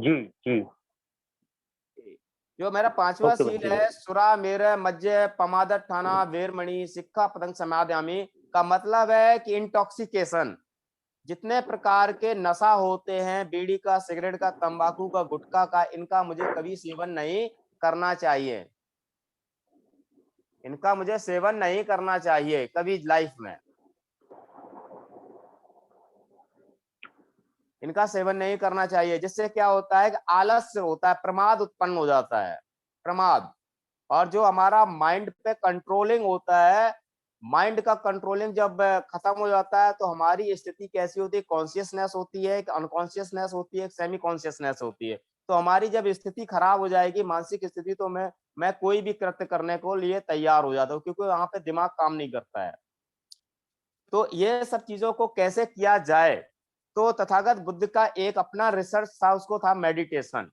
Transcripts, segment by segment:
जी, जी। जो मेरा पांचवा ओके सील बच्चे। है, सुरा मेरे मज्जे पमादत ठाना वेरमणि सिक्का पतंग समादयामी, का मतलब है कि इंटॉक्सिकेशन, जितने प्रकार के नशा होते हैं, बीड़ी का, सिगरेट का, तंबाकू का, गुटखा का, इनका मुझे कभी सेवन नहीं करना चाहिए। इनका मुझे सेवन नहीं करना चाहिए कभी लाइफ में। इनका सेवन नहीं करना चाहिए, जिससे क्या होता है कि आलस्य होता है, प्रमाद उत्पन्न हो जाता है, प्रमाद। और जो हमारा माइंड पे कंट्रोलिंग होता है, माइंड का कंट्रोलिंग जब खत्म हो जाता है तो हमारी स्थिति कैसी होती है, कॉन्शियसनेस होती है, एक अनकॉन्शियसनेस होती है, एक सेमी कॉन्शियसनेस होती है। तो हमारी जब स्थिति खराब हो जाएगी, मानसिक स्थिति, तो मैं कोई भी कृत्य करने को लिए तैयार हो जाता हूँ, क्योंकि वहां पे दिमाग काम नहीं करता है। तो ये सब चीजों को कैसे किया जाए, तो तथागत बुद्ध का एक अपना रिसर्च था, उसको था मेडिटेशन।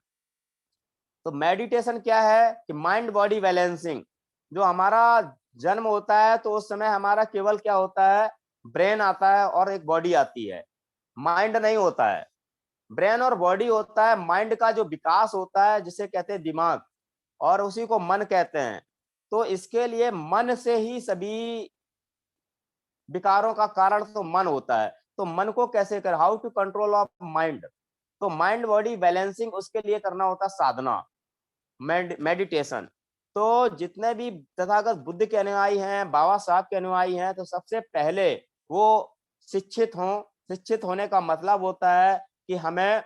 तो मेडिटेशन क्या है कि माइंड बॉडी बैलेंसिंग। जो हमारा जन्म होता है तो उस समय हमारा केवल क्या होता है, ब्रेन आता है और एक बॉडी आती है, माइंड नहीं होता है। ब्रेन और बॉडी होता है, माइंड का जो विकास होता है जिसे कहते हैं दिमाग, और उसी को मन कहते हैं। तो इसके लिए मन से ही सभी विकारों का कारण तो मन होता है। तो मन को कैसे कर, how to control of mind. तो माइंड बॉडी बैलेंसिंग उसके लिए करना होता है साधना, मेडिटेशन। तो जितने भी तथागत बुद्ध के अनुयायी हैं, बाबा साहब के अनुयायी हैं, तो सबसे पहले वो शिक्षित हों। शिक्षित होने का मतलब होता है कि हमें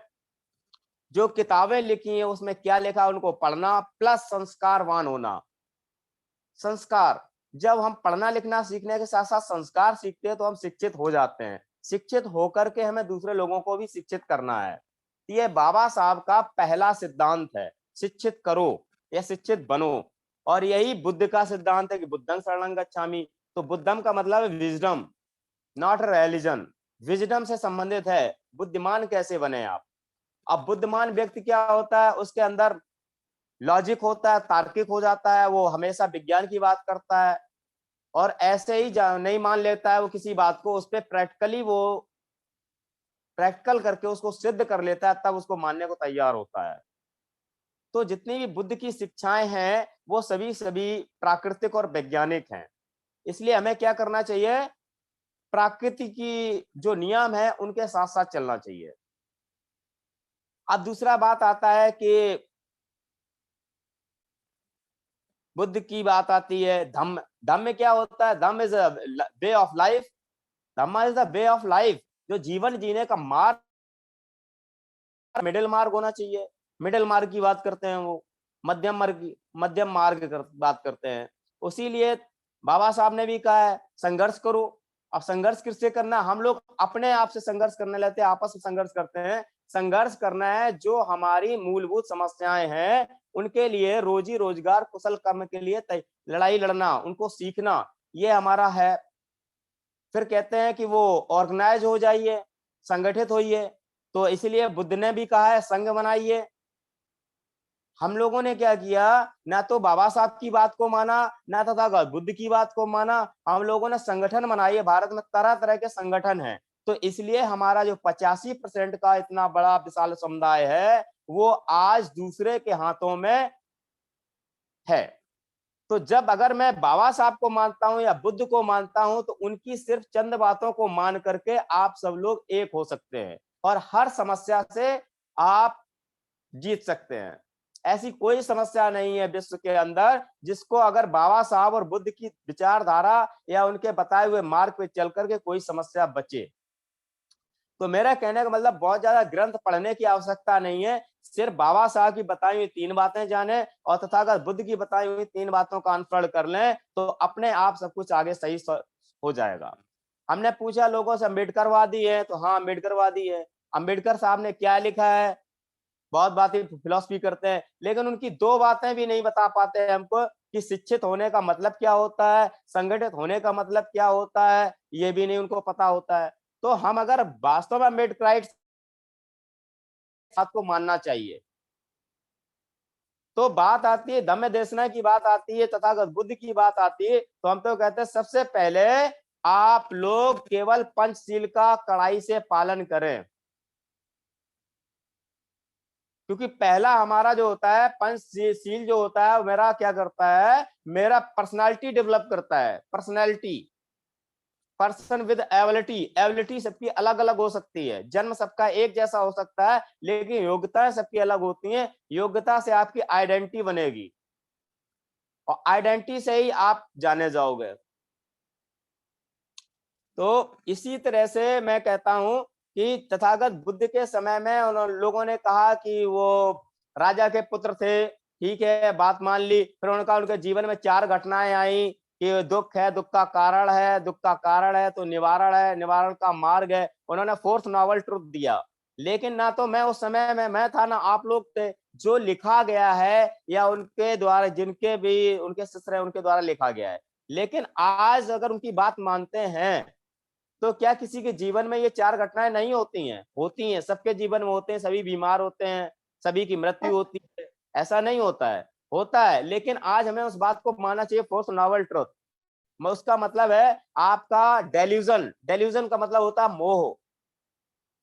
जो किताबें लिखी हैं उसमें क्या लिखा है उनको पढ़ना, प्लस संस्कारवान होना। संस्कार, जब हम पढ़ना लिखना सीखने के साथ साथ संस्कार सीखते हैं तो हम शिक्षित हो जाते हैं। शिक्षित होकर के हमें दूसरे लोगों को भी शिक्षित करना है। ये बाबा साहब का पहला सिद्धांत है, शिक्षित करो या शिक्षित बनो। और यही बुद्ध का सिद्धांत है कि बुद्धं शरणं गच्छामि। तो बुद्धम का मतलब है विजडम, नॉट रिलीजन। विजडम से संबंधित है, बुद्धिमान कैसे बने आप। अब बुद्धिमान व्यक्ति क्या होता है, उसके अंदर लॉजिक होता है, तार्किक हो जाता है, वो हमेशा विज्ञान की बात करता है, और ऐसे ही नहीं मान लेता है वो किसी बात को, उस पर प्रैक्टिकली वो प्रैक्टिकल करके उसको सिद्ध कर लेता है, तब उसको मानने को तैयार होता है। तो जितनी भी बुद्ध की शिक्षाएं हैं वो सभी सभी प्राकृतिक और वैज्ञानिक हैं। इसलिए हमें क्या करना चाहिए, प्रकृति की जो नियम है उनके साथ साथ चलना चाहिए। अब दूसरा बात आता है कि बुद्ध की बात आती है, धम्म। धम्म क्या होता है, Dhamma is way of life. Dhamma is the way of life, जो जीवन जीने का मार्ग, मिडिल मार्ग होना चाहिए। मिडिल मार्ग की बात करते हैं वो, मध्यम मार्ग बात करते हैं। उसीलिए बाबा साहब ने भी कहा है संघर्ष करो। अब संघर्ष किससे करना, हम लोग अपने आप से संघर्ष करने लगते हैं, आपस में संघर्ष करते हैं। संघर्ष करना है जो हमारी मूलभूत समस्याएं हैं उनके लिए, रोजी रोजगार कुशल कर्म के लिए लड़ाई लड़ना, उनको सीखना, ये हमारा है। फिर कहते हैं कि वो ऑर्गेनाइज हो जाइए, संगठित होइए। तो इसलिए बुद्ध ने भी कहा है संघ बनाइए। हम लोगों ने क्या किया, ना तो बाबा साहब की बात को माना, ना तथा बुद्ध की बात को माना, हम लोगों ने संगठन बनाई है। भारत में तरह तरह के संगठन हैं। तो इसलिए हमारा जो 85% का इतना बड़ा विशाल समुदाय है वो आज दूसरे के हाथों में है। तो जब अगर मैं बाबा साहब को मानता हूं या बुद्ध को मानता हूं तो उनकी सिर्फ चंद बातों को मान करके आप सब लोग एक हो सकते हैं और हर समस्या से आप जीत सकते हैं। ऐसी कोई समस्या नहीं है विश्व के अंदर जिसको अगर बाबा साहब और बुद्ध की विचारधारा या उनके बताए हुए मार्ग पे चल करके कोई समस्या बचे। तो मेरा कहने का मतलब बहुत ज्यादा ग्रंथ पढ़ने की आवश्यकता नहीं है, सिर्फ बाबा साहब की बताई हुई 3 बातें जाने और तथागत बुद्ध की बताई हुई 3 बातों का अनुसरण कर लें तो अपने आप सब कुछ आगे सही हो जाएगा। हमने पूछा लोगों से अम्बेडकरवादी है, तो हाँ अम्बेडकरवादी है। अम्बेडकर साहब ने क्या लिखा है, बहुत बातें फिलॉसफी करते हैं, लेकिन उनकी 2 बातें भी नहीं बता पाते हैं हमको कि शिक्षित होने का मतलब क्या होता है, संगठित होने का मतलब क्या होता है, ये भी नहीं उनको पता होता है। तो हम अगर वास्तव में अम्बेडकराइट बात को मानना चाहिए, तो बात आती है धम्म देशना की, बात आती है तथागत बुद्ध की बात आती है, तो हम तो कहते हैं सबसे पहले आप लोग केवल पंचशील का कड़ाई से पालन करें। क्योंकि पहला हमारा जो होता है पंचशील जो होता है मेरा क्या करता है, मेरा पर्सनालिटी डेवलप करता है। Personality, person with ability, ability सबकी अलग अलग हो सकती है, जन्म सबका एक जैसा हो सकता है, लेकिन योग्यताएं सबकी अलग होती हैं। योग्यता से आपकी आइडेंटिटी बनेगी और आइडेंटिटी से ही आप जाने जाओगे। तो इसी तरह से मैं कहता हूं कि तथागत बुद्ध के समय में उन लोगों ने कहा कि वो राजा के पुत्र थे, ठीक है, बात मान ली। फिर उनका उनके जीवन में 4 घटनाएं आई कि दुख है, दुख का कारण है, दुख का कारण है तो निवारण है, निवारण का मार्ग है। उन्होंने फोर्थ नॉवल ट्रुथ दिया। लेकिन ना तो मैं उस समय में मैं था, ना आप लोग थे। जो लिखा गया है या उनके द्वारा, जिनके भी उनके शिष्य हैं, उनके द्वारा लिखा गया है। लेकिन आज अगर उनकी बात मानते हैं तो क्या किसी के जीवन में ये 4 घटनाएं नहीं होती हैं? होती हैं, सबके जीवन में होते हैं। सभी बीमार होते हैं, सभी की मृत्यु होती है, ऐसा नहीं होता है? होता है। लेकिन आज हमें उस बात को मानना चाहिए, फोर्थ नॉवल ट्रुथ। उसका मतलब है आपका डेल्यूजन। डेल्यूजन का मतलब होता है मोह।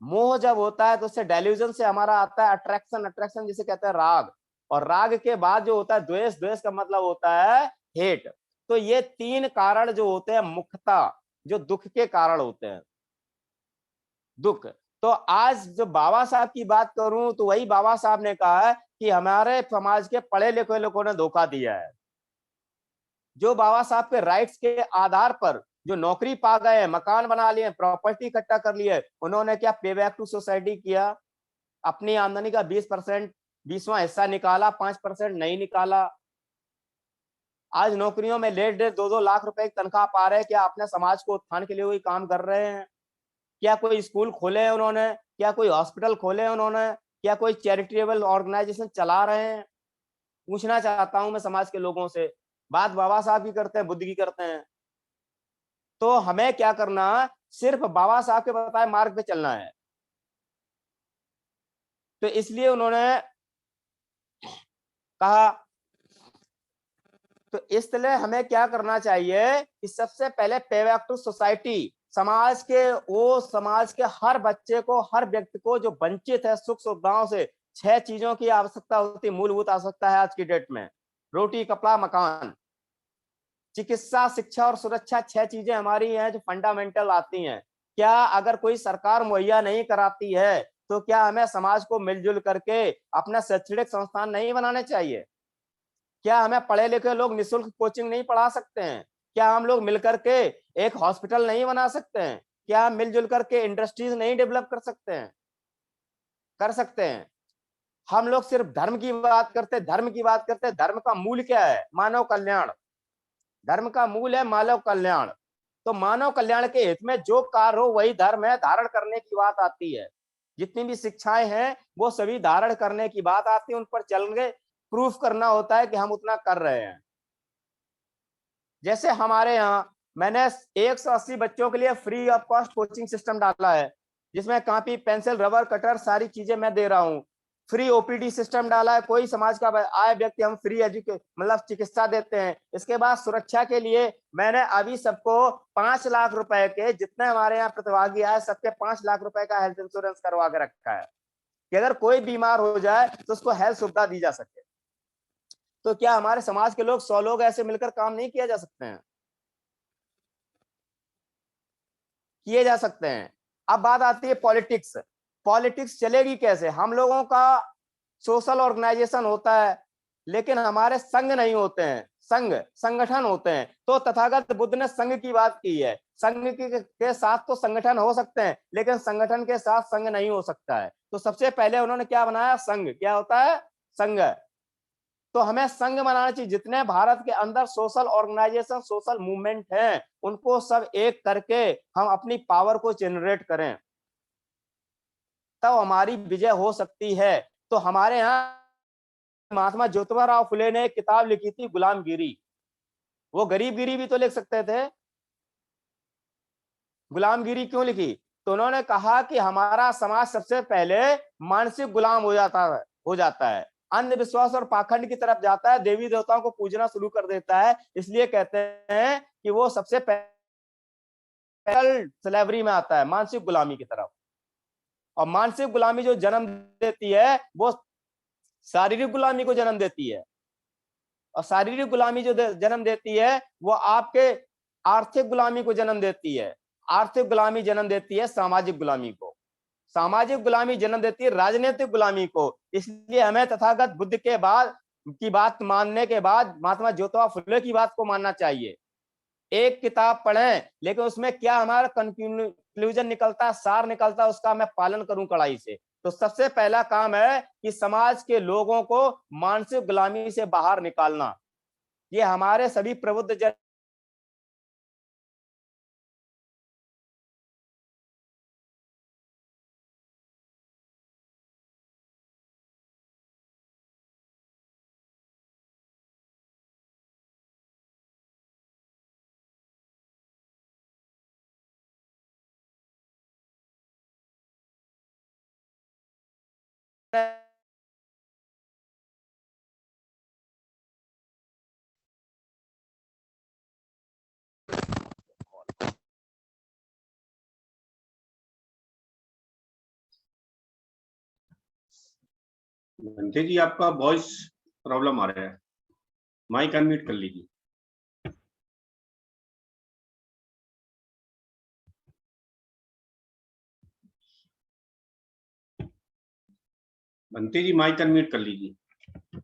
मोह जब होता है तो उससे डेल्यूजन से हमारा आता है अट्रैक्शन। अट्रैक्शन जिसे कहते हैं राग, और राग के बाद जो होता है द्वेष। द्वेष का मतलब होता है हेट। तो ये 3 कारण जो होते हैं मुख्यतः, जो दुख के कारण होते हैं, दुख। तो आज जो बाबा साहब की बात करूं तो वही बाबा साहब ने कहा है कि हमारे समाज के पढ़े लिखे लोगों ने धोखा दिया है। जो बाबा साहब के राइट्स के आधार पर जो नौकरी पा गए, मकान बना लिए, प्रॉपर्टी इकट्ठा कर लिए, उन्होंने क्या पे बैक टू सोसाइटी किया? अपनी आमदनी का 20%, 20वां हिस्सा निकाला, 5% नहीं निकाला। आज नौकरियों में 1.5 2 लाख रुपए की तनख्वाह पा रहे हैं। क्या अपने समाज को उत्थान के लिए कोई काम कर रहे हैं? क्या कोई स्कूल खोले हैं उन्होंने? क्या कोई हॉस्पिटल खोले हैं उन्होंने? क्या कोई चैरिटेबल ऑर्गेनाइजेशन चला रहे हैं? पूछना चाहता हूं मैं समाज के लोगों से। बात बाबा साहब की करते हैं, बुद्ध की करते हैं। तो हमें क्या करना, सिर्फ बाबा साहब के बताए मार्ग पे चलना है। तो इसलिए उन्होंने कहा, तो इस तरह हमें क्या करना चाहिए कि सबसे पहले पे बैक टू सोसाइटी। समाज के, वो समाज के हर बच्चे को, हर व्यक्ति को जो वंचित है सुख सुविधाओं से, 6 चीजों की आवश्यकता होती है, मूलभूत आवश्यकता है आज की डेट में। रोटी, कपड़ा, मकान, चिकित्सा, शिक्षा और सुरक्षा। 6 चीजें हमारी हैं जो फंडामेंटल आती हैं। क्या अगर कोई सरकार मुहैया नहीं कराती है तो क्या हमें समाज को मिलजुल करके अपना शैक्षणिक संस्थान नहीं बनाने चाहिए? क्या हमें पढ़े लिखे लोग निःशुल्क कोचिंग नहीं पढ़ा सकते हैं? क्या हम लोग मिलकर के एक हॉस्पिटल नहीं बना सकते हैं? क्या हम मिलजुल करके इंडस्ट्रीज नहीं डेवलप कर सकते हैं? कर सकते हैं। हम लोग सिर्फ धर्म की बात करते, धर्म की बात करते। धर्म का मूल क्या है? मानव कल्याण। धर्म का मूल है मानव कल्याण। तो मानव कल्याण के हित में जो कार्य हो वही धर्म है। धारण करने की बात आती है, जितनी भी शिक्षाएं हैं वो सभी धारण करने की बात आती है। उन पर चल के प्रूफ करना होता है कि हम उतना कर रहे हैं। जैसे हमारे यहाँ मैंने 180 बच्चों के लिए free of cost coaching system डाला है, जिसमें कॉपी, पेंसिल, रबर, कटर सारी चीजें मैं दे रहा हूँ। फ्री ओपीडी सिस्टम डाला है, कोई समाज का आए व्यक्ति हम फ्री मतलब चिकित्सा देते हैं। इसके बाद सुरक्षा के लिए मैंने अभी सबको 5 लाख रुपए के, जितने हमारे यहाँ प्रतिभागी आए सबके 5 लाख रुपए का हेल्थ इंश्योरेंस करवा के रखा है कि अगर कोई बीमार हो जाए तो उसको हेल्थ सुविधा दी जा सके। तो क्या हमारे समाज के लोग 100 लोग ऐसे मिलकर काम नहीं किया जा सकते हैं? किए जा सकते हैं। अब बात आती है पॉलिटिक्स। पॉलिटिक्स चलेगी कैसे? हम लोगों का सोशल ऑर्गेनाइजेशन होता है, लेकिन हमारे संघ नहीं होते हैं। संघ, संगठन होते हैं। तो तथागत बुद्ध ने संघ की बात की है। संघ के साथ तो संगठन हो सकते हैं, लेकिन संगठन के साथ संघ नहीं हो सकता है। तो सबसे पहले उन्होंने क्या बनाया? संघ। क्या होता है? संघ। तो हमें संघ बनाना चाहिए। जितने भारत के अंदर सोशल ऑर्गेनाइजेशन, सोशल मूवमेंट हैं, उनको सब एक करके हम अपनी पावर को जनरेट करें, तब हमारी विजय हो सकती है। तो हमारे यहाँ महात्मा ज्योतिबा राव फुले ने एक किताब लिखी थी, गुलामगिरी। वो गरीबगिरी भी तो लिख सकते थे। गुलामगिरी क्यों लिखी? तो उन्होंने कहा कि हमारा समाज सबसे पहले मानसिक गुलाम हो जाता है, अंधविश्वास और पाखंड की तरफ जाता है, देवी देवताओं को पूजना शुरू कर देता है। इसलिए कहते हैं कि वो सबसे पहले स्लेवरी में आता है, मानसिक गुलामी की तरफ। और मानसिक गुलामी जो जन्म देती है वो शारीरिक गुलामी को जन्म देती है, और शारीरिक गुलामी जो जन्म देती है वो आपके आर्थिक गुलामी को जन्म देती है, आर्थिक गुलामी जन्म देती है सामाजिक गुलामी को, सामाजिक गुलामी जन्म देती है राजनीतिक गुलामी को। इसलिए हमें तथागत बुद्ध के बाद की बात मानने के बाद महात्मा ज्योतिबा फुले की बात को मानना चाहिए। एक किताब पढ़ें लेकिन उसमें क्या हमारा कंक्लूजन निकलता है, सार निकलता है, उसका मैं पालन करूं कड़ाई से। तो सबसे पहला काम है कि समाज के लोगों को मानसिक गुलामी से बाहर निकालना। ये हमारे सभी प्रबुद्ध जन घंटे जी आपका वॉइस प्रॉब्लम आ रहा है, माइक अनम्यूट कर लीजिए। बंटी जी माइक अनम्यूट कर लीजिए।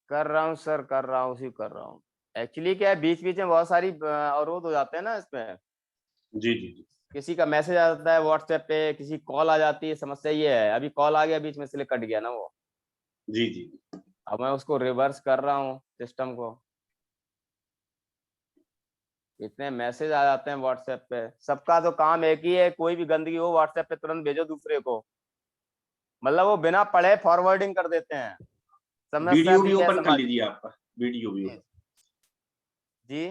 कर रहा हूँ सर, कर रहा हूँ, उसी कर रहा हूँ। एक्चुअली क्या है, बीच बीच में बहुत सारी अवरोध हो जाते हैं ना इसमें। जी जी जी। किसी का मैसेज आ जाता है व्हाट्सएप पे, किसी कॉल आ जाती है, समस्या ये है। अभी कॉल आ गया बीच में, इसलिए कट गया ना वो। जी जी। अब मैं उसको रिवर्स कर रहा हूँ सिस्टम को। इतने मैसेज आ जाते हैं व्हाट्सएप पे, सबका तो काम एक ही है, कोई भी गंदगी हो व्हाट्सएप पे तुरंत भेजो दूसरे को। मतलब वो बिना पढ़े फॉरवर्डिंग कर देते हैं। समस्या वीडियो तो भी ये है ओपन कर समाज लीजिए, आपका वीडियो भी जी,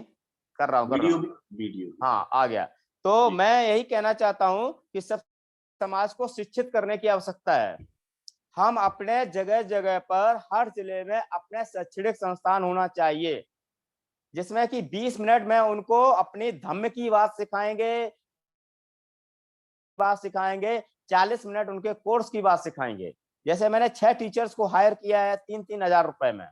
कर रहा हूँ वीडियो। हाँ, आ गया। तो मैं यही कहना चाहता हूँ कि सब समाज को शिक्षित करने की आवश्यकता है। हम अपने जगह जगह पर हर जिले में अपने शैक्षणिक संस्थान होना चाहिए, जिसमें कि 20 मिनट में उनको अपनी धम्म की बात सिखाएंगे, 40 मिनट उनके कोर्स की बात सिखाएंगे। जैसे मैंने 6 टीचर्स को हायर किया है 3-3 हजार रुपए में।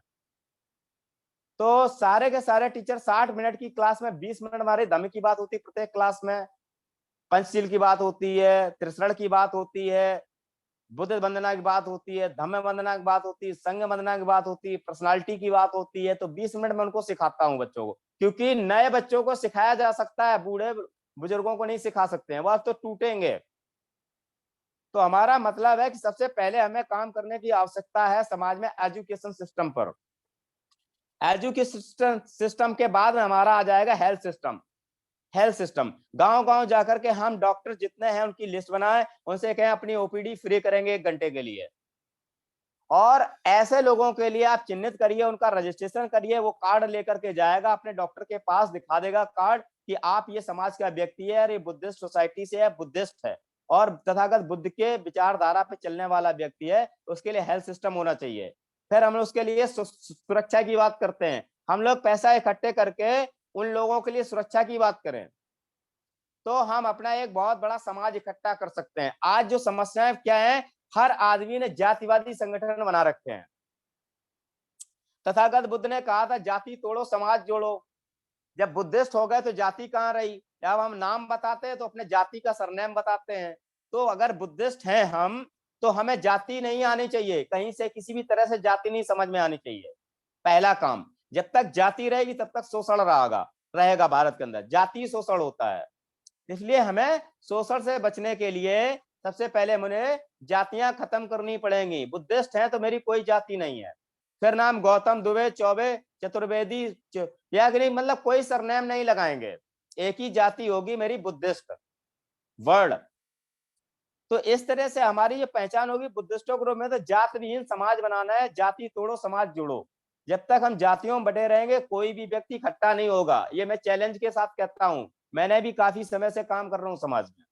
तो सारे के सारे टीचर 60 मिनट की क्लास में 20 मिनट हमारे धम्म की बात होती है प्रत्येक क्लास में, पंचशील की बात होती है, त्रिशरण की बात होती है, बुद्ध वंदना की बात होती है, धम्म वंदना की बात होती है, संघ वंदना की बात होती है, पर्सनालिटी की बात होती है। तो 20 मिनट में उनको सिखाता हूँ बच्चों को, क्योंकि नए बच्चों को सिखाया जा सकता है, बूढ़े बुजुर्गों को नहीं सिखा सकते हैं, वह तो टूटेंगे। तो हमारा मतलब है कि सबसे पहले हमें काम करने की आवश्यकता है समाज में एजुकेशन सिस्टम पर। एजुकेशन सिस्टम के बाद में हमारा आ जाएगा हेल्थ सिस्टम। हेल्थ सिस्टम गांव गांव जाकर के हम डॉक्टर जितने हैं उनकी लिस्ट बनाएं, उनसे कहें अपनी ओपीडी फ्री करेंगे 1 घंटे के लिए। और ऐसे लोगों के लिए आप चिन्हित करिए, उनका रजिस्ट्रेशन करिए, वो कार्ड लेकर के जाएगा अपने डॉक्टर के पास, दिखा देगा कार्ड कि आप ये समाज का व्यक्ति है और ये बुद्धिस्ट सोसाइटी से है, बुद्धिस्ट है और तथागत बुद्ध के विचारधारा पे चलने वाला व्यक्ति है, उसके लिए हेल्थ सिस्टम होना चाहिए। फिर हम उसके लिए सुरक्षा की बात करते हैं। हम लोग पैसा इकट्ठे करके उन लोगों के लिए सुरक्षा की बात करें तो हम अपना एक बहुत बड़ा समाज इकट्ठा कर सकते हैं। आज जो समस्याएं क्या है, हर आदमी ने जातिवादी संगठन बना रखे हैं। तथागत बुद्ध ने कहा था जाति तोड़ो समाज जोड़ो। जब बुद्धिस्ट हो गए तो जाति कहाँ रही? जब हम नाम बताते हैं तो अपने जाति का सरनेम बताते हैं। तो अगर बुद्धिस्ट हैं हम तो हमें जाति नहीं आनी चाहिए, कहीं से किसी भी तरह से जाति नहीं समझ में आनी चाहिए। पहला काम, जब तक जाति रहेगी तब तक शोषण रहेगा भारत के अंदर, जाति शोषण होता है। इसलिए हमें शोषण से बचने के लिए सबसे पहले मुझे जातियां खत्म करनी पड़ेंगी। बुद्धिस्ट हैं तो मेरी कोई जाति नहीं है, फिर नाम गौतम, दुबे, चौबे, चतुर्वेदी या मतलब कोई सरनेम नहीं लगाएंगे, एक ही जाति होगी मेरी, बुद्धिस्ट वर्ड। तो इस तरह से हमारी ये पहचान होगी बुद्धिस्टों ग्रुप में। तो जात विहीन समाज बनाना है, जाति तोड़ो समाज जोड़ो। जब तक हम जातियों में बटे रहेंगे कोई भी व्यक्ति इकट्ठा नहीं होगा, ये मैं चैलेंज के साथ कहता हूं। मैंने भी काफी समय से काम कर रहा हूं समाज में।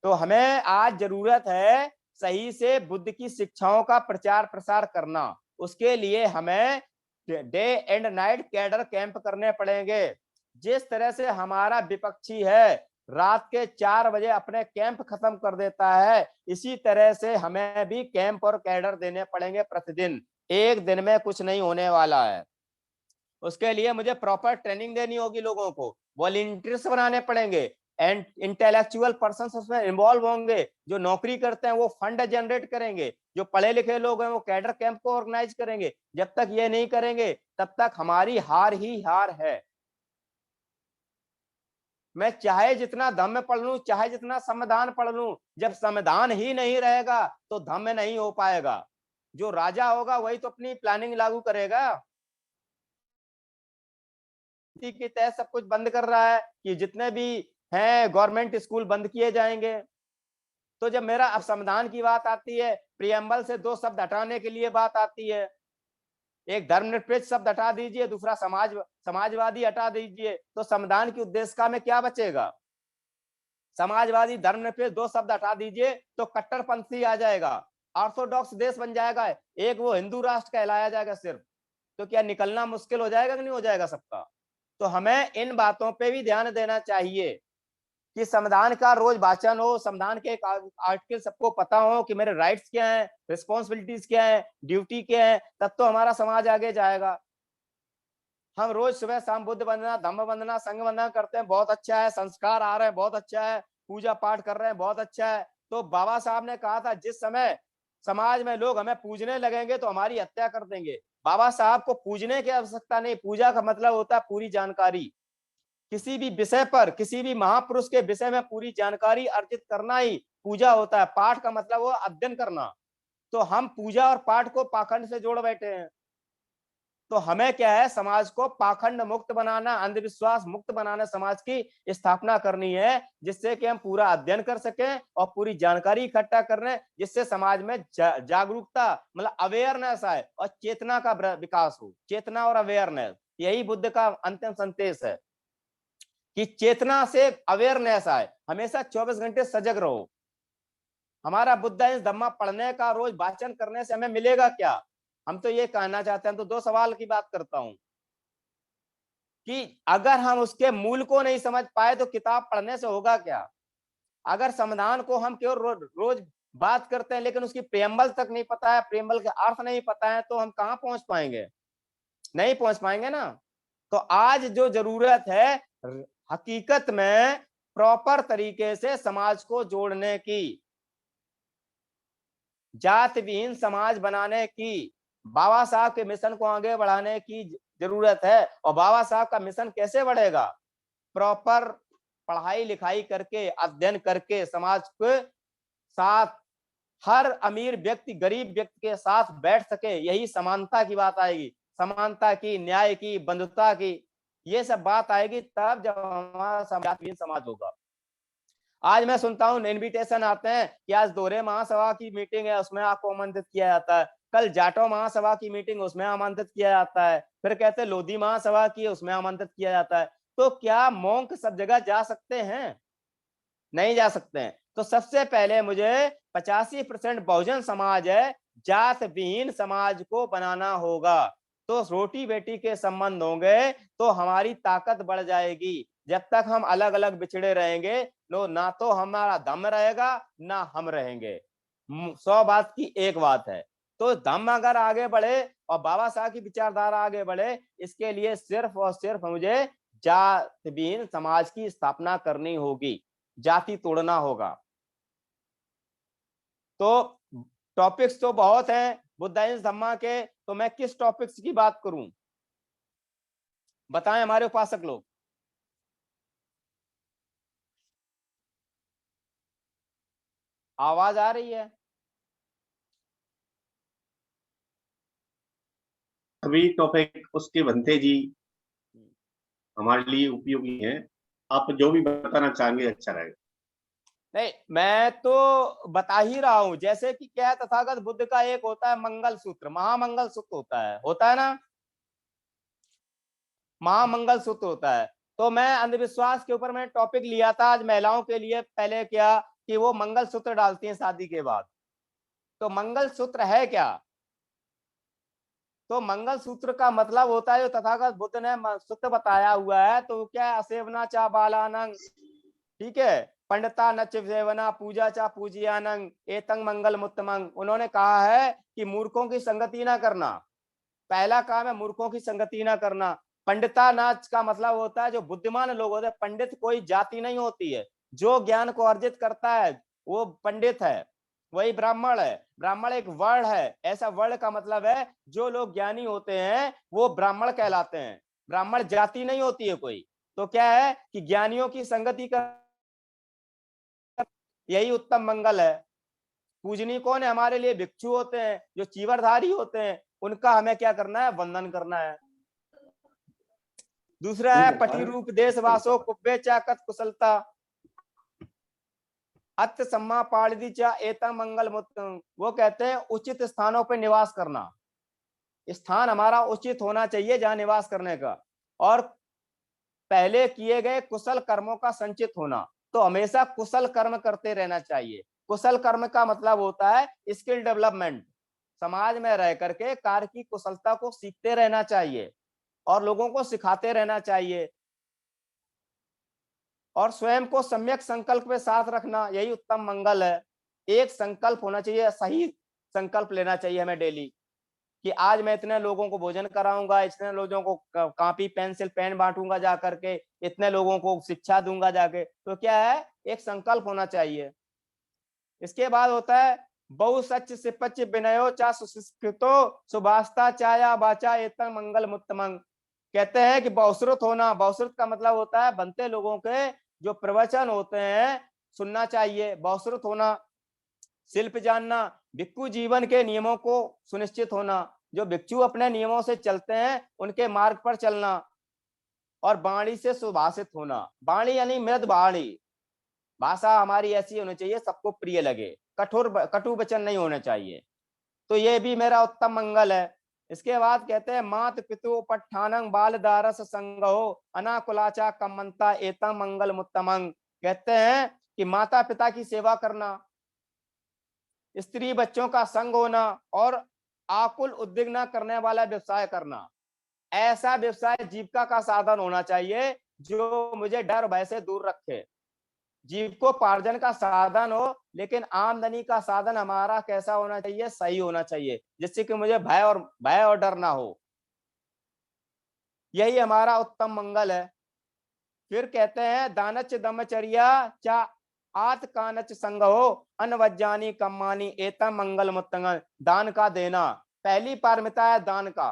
तो हमें आज जरूरत है सही से बुद्ध की शिक्षाओं का प्रचार प्रसार करना। उसके लिए हमें day and night cadre camp करने पड़ेंगे। जिस तरह से हमारा विपक्षी है रात के 4 बजे अपने कैंप खत्म कर देता है, इसी तरह से हमें भी कैंप और कैडर देने पड़ेंगे प्रतिदिन। एक दिन में कुछ नहीं होने वाला है। उसके लिए मुझे प्रॉपर ट्रेनिंग देनी होगी, लोगों को वॉलंटियर्स बनाने पड़ेंगे एंड इंटेलेक्चुअल पर्सन उसमें इन्वॉल्व होंगे। जो नौकरी करते हैं वो फंड जनरेट करेंगे, जो पढ़े लिखे लोग हैं वो कैडर कैंप को ऑर्गेनाइज करेंगे। जब तक ये नहीं करेंगे तब तक हमारी हार ही हार है। मैं चाहे जितना धम्म पढ़ लूं, चाहे जितना संविधान पढ़ लूं, जब संविधान ही नहीं रहेगा तो धम्म नहीं हो पाएगा। जो राजा होगा वही तो अपनी प्लानिंग लागू करेगा। के तहत सब कुछ बंद कर रहा है कि जितने भी हैं गवर्नमेंट स्कूल बंद किए जाएंगे। तो जब मेरा अब संविधान की बात आती है, प्रियम्बल से 2 शब्द हटाने के लिए बात आती है। एक धर्मनिरपेक्ष शब्द हटा दीजिए, दूसरा समाजवादी हटा दीजिए, तो संविधान की उद्देशिका में क्या बचेगा? समाजवादी धर्मनिरपेक्ष 2 शब्द हटा दीजिए तो कट्टरपंथी आ जाएगा, ऑर्थोडॉक्स देश बन जाएगा, एक वो हिंदू राष्ट्र कहलाया जाएगा सिर्फ। तो क्या निकलना मुश्किल हो जाएगा कि नहीं हो जाएगा सबका? तो हमें इन बातों पे भी ध्यान देना चाहिए कि संविधान का रोज वाचन हो, संविधान के आर्टिकल सबको पता हो कि मेरे राइट्स क्या हैं, रिस्पॉन्सिबिलिटीज क्या है, ड्यूटी क्या है, तब तो हमारा समाज आगे जाएगा। हम रोज सुबह शाम बुद्ध वंदना, धम्म वंदना, संघ वंदना करते हैं, बहुत अच्छा है, संस्कार आ रहे हैं, बहुत अच्छा है, पूजा पाठ कर रहे हैं, बहुत अच्छा है। तो बाबा साहब ने कहा था जिस समय समाज में लोग हमें पूजने लगेंगे तो हमारी हत्या कर देंगे। बाबा साहब को पूजने की आवश्यकता नहीं, पूजा का मतलब होता है पूरी जानकारी। किसी भी विषय पर, किसी भी महापुरुष के विषय में पूरी जानकारी अर्जित करना ही पूजा होता है। पाठ का मतलब वो अध्ययन करना। तो हम पूजा और पाठ को पाखंड से जोड़ बैठे हैं। तो हमें क्या है, समाज को पाखंड मुक्त बनाना, अंधविश्वास मुक्त बनाना, समाज की स्थापना करनी है, जिससे कि हम पूरा अध्ययन कर सकें और पूरी जानकारी इकट्ठा कर रहे हैं, जिससे समाज में जागरूकता मतलब अवेयरनेस आए और चेतना का विकास हो। चेतना और अवेयरनेस, यही बुद्ध का अंतिम संदेश है कि चेतना से अवेयरनेस आए। हमेशा 24 घंटे सजग रहो। हमारा बुद्ध धम्मा पढ़ने का, रोज वाचन करने से हमें मिलेगा क्या? हम तो ये कहना चाहते हैं, तो 2 सवाल की बात करता हूं कि अगर हम उसके मूल को नहीं समझ पाए तो किताब पढ़ने से होगा क्या? अगर संविधान को हम केवल रोज बात करते हैं लेकिन उसकी प्रेम्बल तक नहीं पता है, प्रेम्बल के अर्थ नहीं पता है, तो हम कहां पहुंच पाएंगे? नहीं पहुंच पाएंगे ना। तो आज जो जरूरत है हकीकत में प्रॉपर तरीके से समाज को जोड़ने की, जात विहीन समाज बनाने की, बाबा साहब के मिशन को आगे बढ़ाने की जरूरत है। और बाबा साहब का मिशन कैसे बढ़ेगा? प्रॉपर पढ़ाई लिखाई करके, अध्ययन करके, समाज के साथ हर अमीर व्यक्ति गरीब व्यक्ति के साथ बैठ सके, यही समानता की बात आएगी। समानता की, न्याय की, बंधुता की, ये सब बात आएगी तब जब हमारा समाज होगा। आज मैं सुनता हूँ इनविटेशन आते हैं कि आज दोहरे महासभा की मीटिंग है, उसमें आपको आमंत्रित किया जाता है। कल जाटो महासभा की मीटिंग, उसमें आमंत्रित किया जाता है। फिर कहते हैं लोधी महासभा की, उसमें आमंत्रित किया जाता है। तो क्या मॉन्क सब जगह जा सकते हैं? नहीं जा सकते हैं। तो सबसे पहले मुझे 85% बहुजन समाज है, जात विहीन समाज को बनाना होगा। तो रोटी बेटी के संबंध होंगे तो हमारी ताकत बढ़ जाएगी। जब तक हम अलग अलग बिछड़े रहेंगे, ना तो हमारा दम रहेगा ना हम रहेंगे। 100 बात की एक बात है। तो दम अगर आगे बढ़े और बाबा साहब की विचारधारा आगे बढ़े, इसके लिए सिर्फ और सिर्फ मुझे जात विहीन समाज की स्थापना करनी होगी, जाति तोड़ना होगा। तो टॉपिक्स तो बहुत हैं बुद्धाइज्म धम्मा के, तो मैं किस टॉपिक्स की बात करूं? बताएं हमारे उपासक लोग। आवाज आ रही है? अभी टॉपिक उसके बनते जी हमारे लिए उपयोगी है। आप जो भी बताना चाहेंगे अच्छा रहेगा। नहीं, मैं तो बता ही रहा हूं। जैसे कि क्या है, तथागत बुद्ध का एक होता है मंगल सूत्र, महामंगल सूत्र होता है ना, महामंगल सूत्र होता है। तो मैं अंधविश्वास के ऊपर मैं टॉपिक लिया था आज महिलाओं के लिए। पहले क्या कि वो मंगल सूत्र डालती हैं शादी के बाद। तो मंगल सूत्र है क्या? तो मंगल सूत्र का मतलब होता है, जो तथागत बुद्ध ने सूत्र बताया हुआ है, तो क्या असेवना चा बालानंग, ठीक है। पंडिता नच सेवना पूजा चा पूजियानंग एतंग मंगल मुत्तमंग। उन्होंने कहा है कि मूर्खों की संगति ना करना। पहला काम है मूर्खों की संगति ना करना। पंडिता नाच का मतलब होता है जो बुद्धिमान लोग होते हैं। पंडित कोई जाति नहीं होती है, जो ज्ञान को अर्जित करता है वो पंडित है, वही ब्राह्मण है। ब्राह्मण एक वर्ण है, ऐसा वर्ण का मतलब है जो लोग ज्ञानी होते हैं वो ब्राह्मण कहलाते हैं। ब्राह्मण जाति नहीं होती है कोई। तो क्या है कि ज्ञानियों की संगति का यही उत्तम मंगल है। पूजनीय कौन है हमारे लिए? भिक्षु होते हैं, जो चीवरधारी होते हैं, उनका हमें क्या करना है? वंदन करना है। दूसरा है पटी रूप देश वासो कुब्बे चाकत कुशलता अत सम्मा पाड़दी चा एता मंगल मुत्तम। वो कहते हैं उचित स्थानों पर निवास करना। स्थान हमारा उचित होना चाहिए जहां निवास करने का, और पहले किए गए कुशल कर्मों का संचित होना। तो हमेशा कुशल कर्म करते रहना चाहिए। कुशल कर्म का मतलब होता है स्किल डेवलपमेंट। समाज में रह करके कार्य की कुशलता को सीखते रहना चाहिए और लोगों को सिखाते रहना चाहिए, और स्वयं को सम्यक संकल्प के साथ रखना, यही उत्तम मंगल है। एक संकल्प होना चाहिए, सही संकल्प लेना चाहिए हमें डेली कि आज मैं इतने लोगों को भोजन कराऊंगा, इतने लोगों को कॉपी पेंसिल पेन बांटूंगा जा करके, इतने लोगों को शिक्षा दूंगा जाके। तो क्या है, एक संकल्प होना चाहिए। इसके बाद होता है बहु सच सिपच विनयो चा सुशिक्षितो सुभाषता चाया बाचा एतंग मंगल मुत्तमंग। कहते हैं कि बहुश्रुत होना। बहुश्रुत का मतलब होता है बनते लोगों के जो प्रवचन होते हैं सुनना चाहिए, बहुश्रुत होना। शिल्प जानना, भिक्षु जीवन के नियमों को सुनिश्चित होना, जो भिक्षु अपने नियमों से चलते हैं उनके मार्ग पर चलना। और वाणी से सुभाषित होना। वाणी यानी मृद वाणी, भाषा हमारी ऐसी होनी चाहिए सबको प्रिय लगे, कठोर कटु वचन नहीं होने चाहिए। तो ये भी मेरा उत्तम मंगल है। इसके बाद कहते हैं मात पितु पठानंग बाल दारस संगहो अनाकुलाचा कमंता एतम मंगल मुत्तमंग। कहते हैं कि माता पिता की सेवा करना, स्त्री बच्चों का संग होना, और आकुल उद्विग्न करने वाला व्यवसाय करना। ऐसा व्यवसाय जीविका का साधन होना चाहिए जो मुझे डर भय से दूर रखे। जीविकोपार्जन का साधन हो, लेकिन आमदनी का साधन हमारा कैसा होना चाहिए? सही होना चाहिए, जिससे कि मुझे भय और डर ना हो। यही हमारा उत्तम मंगल है। फिर कहते हैं दानच दमचर्या चा आत कानच संगहो अनवज्जानी कम्मानी एतम मंगल मुत्तंगल। दान का देना, पहली पारमिता है दान का।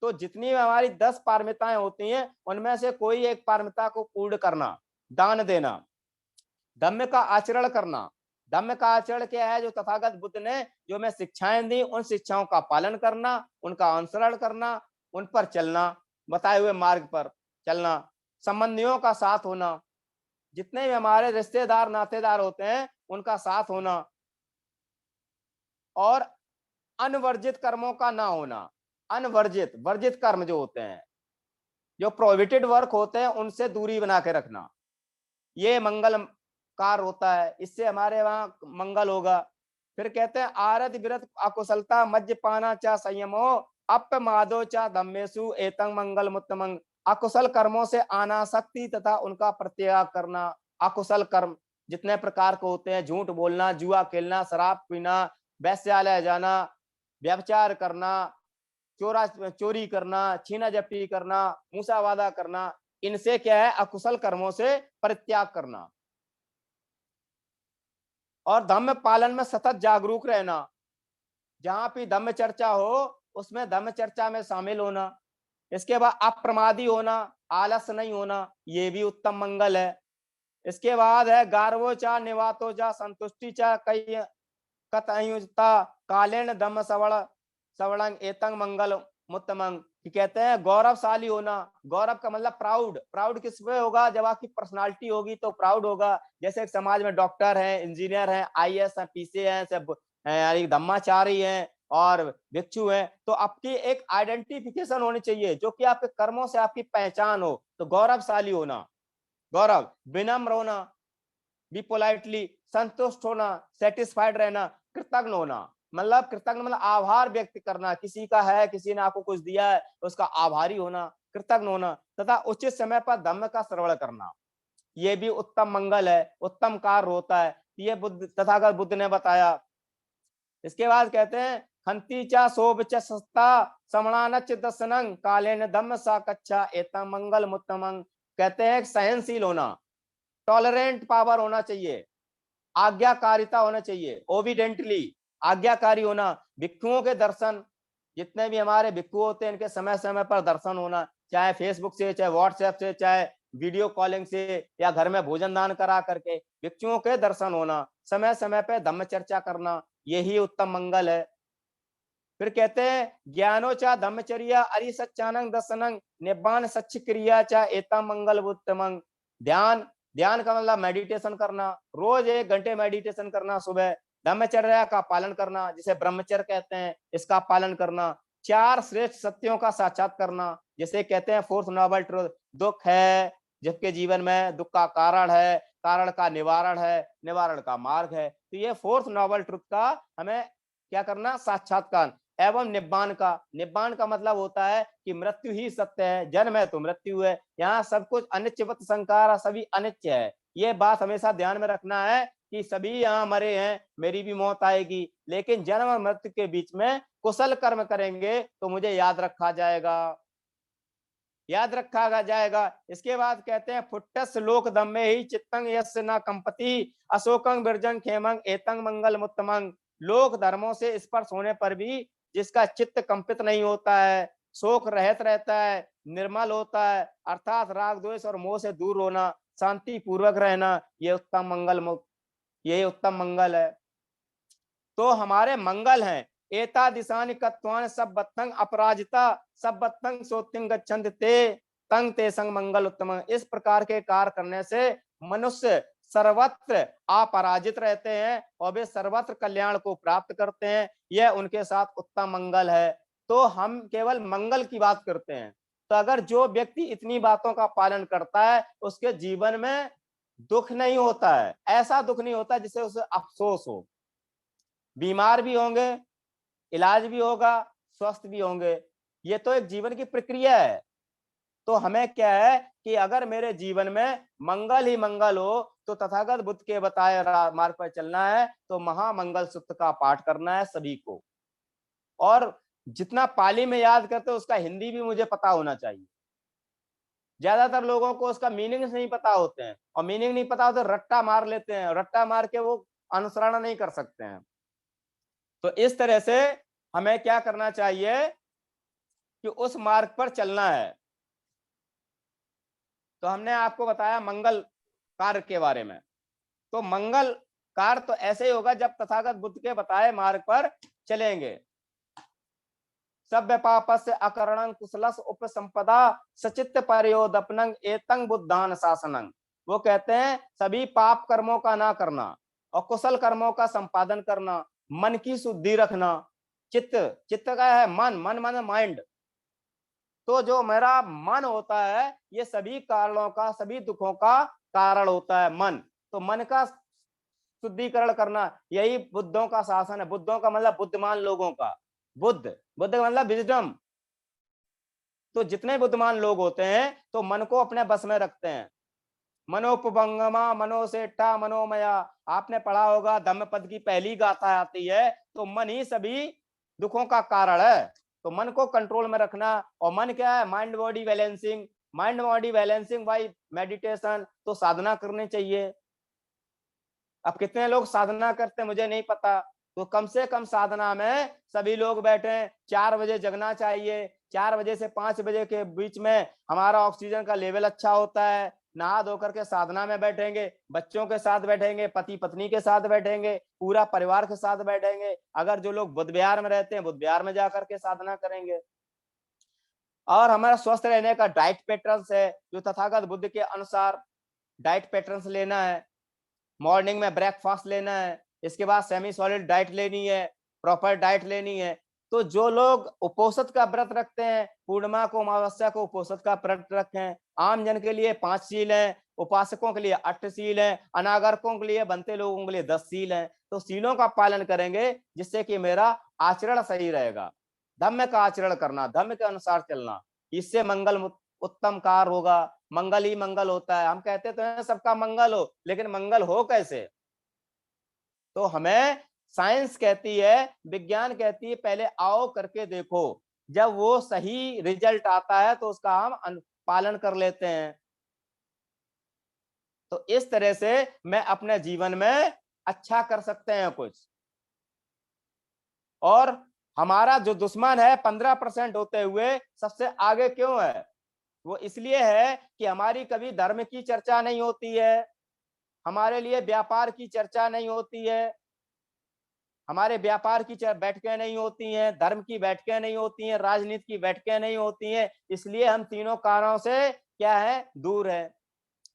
तो जितनी भी हमारी 10 पारमिताएं होती हैं उनमें से कोई एक पारमिता को पूर्ण करना, दान देना। धम्म का आचरण करना। धम्म का आचरण क्या है? जो तथागत बुद्ध ने जो हमें शिक्षाएं दी उन शिक्षाओं का पालन करना, उनका अनुसरण करना, उन पर चलना, बताए हुए मार्ग पर चलना। संबंधियों का साथ होना, जितने भी हमारे रिश्तेदार नातेदार होते हैं उनका साथ होना, और अनवर्जित कर्मों का ना होना। अनवर्जित, वर्जित कर्म जो होते हैं, जो प्रोहिबिटेड वर्क होते हैं, उनसे दूरी बना के रखना, ये मंगल कार होता है। इससे हमारे वहां मंगल होगा। फिर कहते हैं आरत विरत अकुशलता मज्जपाना चा संयमो अपमादो चा धम्मेसु एतंग मंगल मुत्तमंग। अकुशल कर्मों से अनासक्ति तथा उनका प्रत्याग करना। अकुशल कर्म जितने प्रकार के होते हैं, झूठ बोलना, जुआ खेलना, शराब पीना, वैश्यालय जाना, व्यभिचार करना, चोरी करना, छीना झपटी करना, मूसावादा करना, इनसे क्या है? अकुशल कर्मों से परित्याग करना। और धम्म पालन में सतत जागरूक रहना। जहां भी धम्म चर्चा हो उसमें धम्म चर्चा में शामिल होना। इसके बाद अप्रमादी होना, आलस नहीं होना, ये भी उत्तम मंगल है। इसके बाद है गार्वो चा निवातो चा संतुष्टि चा कई कतयुजता कालेन धम्म सवड़ सवड़ंग एतंग मंगल मुत्तमंग। कहते हैं गौरवशाली होना। गौरव का मतलब प्राउड। प्राउड किस पे होगा? जब आपकी पर्सनालिटी होगी तो प्राउड होगा। जैसे एक समाज में डॉक्टर हैं, इंजीनियर हैं, आईएएस हैं, पीसी हैं, सब धम्माचारी हैं और भिक्षु हैं, तो आपकी एक आइडेंटिफिकेशन होनी चाहिए जो कि आपके कर्मों से आपकी पहचान हो। तो गौरवशाली होना, गौरव। विनम्र होना, बी पोलाइटली, संतुष्ट होना, सेटिस्फाइड रहना, कृतज्ञ होना। मतलब कृतज्ञ मतलब आभार व्यक्त करना, किसी का है, किसी ने आपको कुछ दिया है तो उसका आभारी होना, कृतज्ञ होना। तथा उचित समय पर धम्म का श्रवण करना। ये भी उत्तम मंगल है, उत्तम कार्य होता है, ये बुद्ध तथागत बुद्ध ने बताया। इसके बाद कहते हैं खंती चा शोभ च सस्ता समणानच दसनंग कालेन धम्म सा कच्चा एतम मंगल मुत्तमंग। कहते हैं सहनशील होना, टॉलरेंट पावर होना चाहिए, आज्ञाकारिता होना चाहिए, ओबिडेंटली आज्ञाकारी होना, भिक्षुओं के दर्शन, जितने भी हमारे भिक्षु होते हैं इनके समय समय पर दर्शन होना, चाहे फेसबुक से, चाहे व्हाट्सएप से, चाहे वीडियो कॉलिंग से, या घर में भोजन दान करा करके भिक्षुओं के दर्शन होना, समय समय पे धम्म चर्चा करना, यही उत्तम मंगल है। फिर कहते हैं ज्ञानोचा धम्मचर्या अरि सच्चानंग दर्शनंग निब्बान सच्च क्रिया चा एता मंगल उत्तमंग। ध्यान, ध्यान का मतलब मेडिटेशन करना, रोज 1 घंटे मेडिटेशन करना सुबह, धम्मचर्या का पालन करना जिसे ब्रह्मचर्य कहते हैं, इसका पालन करना, 4 श्रेष्ठ सत्यों का साक्षात करना जिसे कहते हैं 4th नोबल ट्रुथ। दुख है जिसके जीवन में, दुख का कारण है, कारण का निवारण है, निवारण का मार्ग है, तो ये 4th नोबल ट्रुथ का हमें क्या करना, साक्षात्कार। एवं निब्बान का, निब्बान का मतलब होता है कि मृत्यु ही सत्य है, जन्म है तो मृत्यु है, यहाँ सब कुछ अनित्यवत संकार, सभी अनित्य है। ये बात हमेशा ध्यान में रखना है कि सभी यहाँ मरे हैं, मेरी भी मौत आएगी, लेकिन जन्म और मृत्यु के बीच में कुशल कर्म करेंगे तो मुझे याद रखा जाएगा, याद रखा जाएगा। इसके बाद कहते हैं फुट्टस लोक दम्मे ही चित्तंग यस्य न कंपति अशोकंग बिरजंग खेमंग एतंग मंगल मुत्तमंग। लोक धर्मों से स्पर्श होने पर भी जिसका चित्त कंपित नहीं होता है, शोक रहित रहता है, निर्मल होता है, अर्थात राग द्वेष और मोह से दूर होना, शांति पूर्वक रहना, ये उत्तम मंगल, यही उत्तम मंगल है। तो हमारे मंगल हैं एता दिशानि कत्वान सब बत्तंग अपराजिता सब बत्तंग सोतिंग गच्छन्त ते तंग ते संग मंगल उत्तम। इस प्रकार के कार्य करने से मनुष्य सर्वत्र अपराजित रहते हैं और वे सर्वत्र कल्याण को प्राप्त करते हैं, यह उनके साथ उत्तम मंगल है। तो हम केवल मंगल की बात करते हैं, तो अगर जो व्यक्ति इतनी बातों का पालन करता है उसके जीवन में दुख नहीं होता है, ऐसा दुख नहीं होता जिससे उसे अफसोस हो। बीमार भी होंगे, इलाज भी होगा, स्वस्थ भी होंगे, ये तो एक जीवन की प्रक्रिया है। तो हमें क्या है कि अगर मेरे जीवन में मंगल ही मंगल हो तो तथागत बुद्ध के बताए मार्ग पर चलना है, तो महामंगल सूत्र का पाठ करना है सभी को, और जितना पाली में याद करते उसका हिंदी भी मुझे पता होना चाहिए। ज्यादातर लोगों को उसका मीनिंग नहीं पता होते हैं, और मीनिंग नहीं पता हो तो रट्टा मार लेते हैं, रट्टा मार के वो अनुसरण नहीं कर सकते हैं। तो इस तरह से हमें क्या करना चाहिए कि उस मार्ग पर चलना है। तो हमने आपको बताया मंगल कार्य के बारे में। तो मंगल कार्य तो ऐसे ही होगा जब तथागत बुद्ध के बताए मार्ग पर चलेंगे। सभ्य पापस्य अकरणं कुशलस उपसंपदा सचित्त परयोदपनं एतं बुद्धान शासनं। वो कहते हैं सभी पाप कर्मों का ना करना और कुशल कर्मों का संपादन करना, मन की शुद्धि रखना, चित्त, चित्त का है मन, मन मन माइंड। तो जो मेरा मन होता है ये सभी कारणों का, सभी दुखों का कारण होता है मन। तो मन का शुद्धिकरण करना, यही बुद्धों का शासन है। बुद्धों का मतलब बुद्धिमान लोगों का, बुद्ध, बुद्ध का मतलब विजडम। तो जितने बुद्धिमान लोग होते हैं तो मन को अपने बस में रखते हैं। मनोपभंगमा मनोसेठा मनोमया, आपने पढ़ा होगा धम्मपद की पहली गाथा आती है, तो मन ही सभी दुखों का कारण है। तो मन को कंट्रोल में रखना, और मन क्या है, mind body balancing, mind body balancing by meditation. तो साधना करनी चाहिए। अब कितने लोग साधना करते हैं मुझे नहीं पता, तो कम से कम साधना में सभी लोग बैठे, 4 बजे जगना चाहिए, 4 बजे से 5 बजे के बीच में हमारा ऑक्सीजन का लेवल अच्छा होता है। नहा धो करके साधना में बैठेंगे, बच्चों के साथ बैठेंगे, पति पत्नी के साथ बैठेंगे, पूरा परिवार के साथ बैठेंगे। अगर जो लोग बुद्ध विहार में रहते हैं बुद्ध विहार में जाकर के साधना करेंगे। और हमारा स्वस्थ रहने का डाइट पैटर्न है, जो तथागत बुद्ध के अनुसार डाइट पैटर्न लेना है। मॉर्निंग में ब्रेकफास्ट लेना है, इसके बाद सेमी सॉलिड डाइट लेनी है, प्रॉपर डाइट लेनी है। तो जो लोग उपोषित का व्रत रखते हैं, पूर्णिमा को अमावस्या को उपोषित का व्रत रखें। आम जन के लिए 5 सील हैं, उपासकों के लिए 8 सील हैं, अनागरिकों के लिए, बनते लोगों के लिए 10 सील हैं। तो सीलों का पालन करेंगे जिससे कि मेरा आचरण सही रहेगा। धम्म का आचरण करना, धम्म के अनुसार चलना, इससे मंगल उत्तम कार्य होगा। मंगल ही मंगल होता है। हम कहते तो हैं सबका मंगल हो, लेकिन मंगल हो कैसे? तो हमें साइंस कहती है, विज्ञान कहती है, पहले आओ करके देखो। जब वो सही रिजल्ट आता है तो उसका हम पालन कर लेते हैं। तो इस तरह से मैं अपने जीवन में अच्छा कर सकते हैं कुछ। और हमारा जो दुश्मन है 15% होते हुए सबसे आगे क्यों है? वो इसलिए है कि हमारी कभी धर्म की चर्चा नहीं होती है, हमारे लिए व्यापार की चर्चा नहीं होती है, हमारे व्यापार की बैठकें नहीं होती हैं, धर्म की बैठकें नहीं होती हैं, राजनीति की बैठकें नहीं होती हैं। इसलिए हम तीनों कारणों से क्या है, दूर है।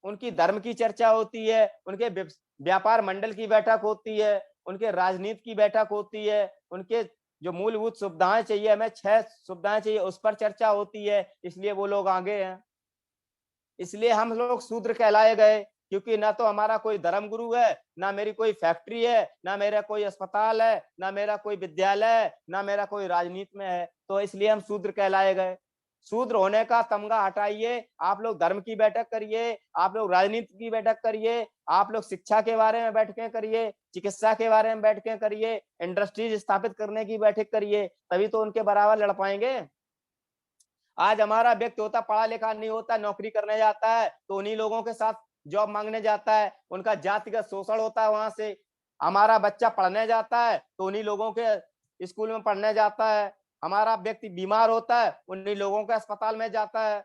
उनकी धर्म की चर्चा होती है, उनके व्यापार मंडल की बैठक होती है, उनके राजनीति की बैठक होती है, उनके जो मूलभूत सुविधाएं चाहिए, हमें 6 सुविधाएं चाहिए, उस पर चर्चा होती है। इसलिए वो लोग आगे हैं। इसलिए हम लोग शूद्र कहलाए गए, क्योंकि ना तो हमारा कोई धर्म गुरु है, ना मेरी कोई फैक्ट्री है, ना मेरा कोई अस्पताल है, ना मेरा कोई विद्यालय है, ना मेरा कोई राजनीति में है। तो इसलिए हम शूद्र कहलाए गए। शूद्र होने का तमगा हटाइए, आप लोग धर्म की बैठक करिए, आप लोग राजनीति की बैठक करिए, आप लोग शिक्षा के बारे में बैठकें करिए, चिकित्सा के बारे में बैठकें करिए, इंडस्ट्रीज स्थापित करने की बैठक करिए, तभी तो उनके बराबर लड़ पाएंगे। आज हमारा व्यक्ति होता, पढ़ा लिखा नहीं होता, नौकरी करने जाता है तो उन्हीं लोगों के साथ जॉब मांगने जाता है, उनका जातिगत शोषण होता है वहां से। हमारा बच्चा पढ़ने जाता है तो उन्हीं लोगों के स्कूल में पढ़ने जाता है। हमारा व्यक्ति बीमार होता है, उन्हीं लोगों के अस्पताल में जाता है।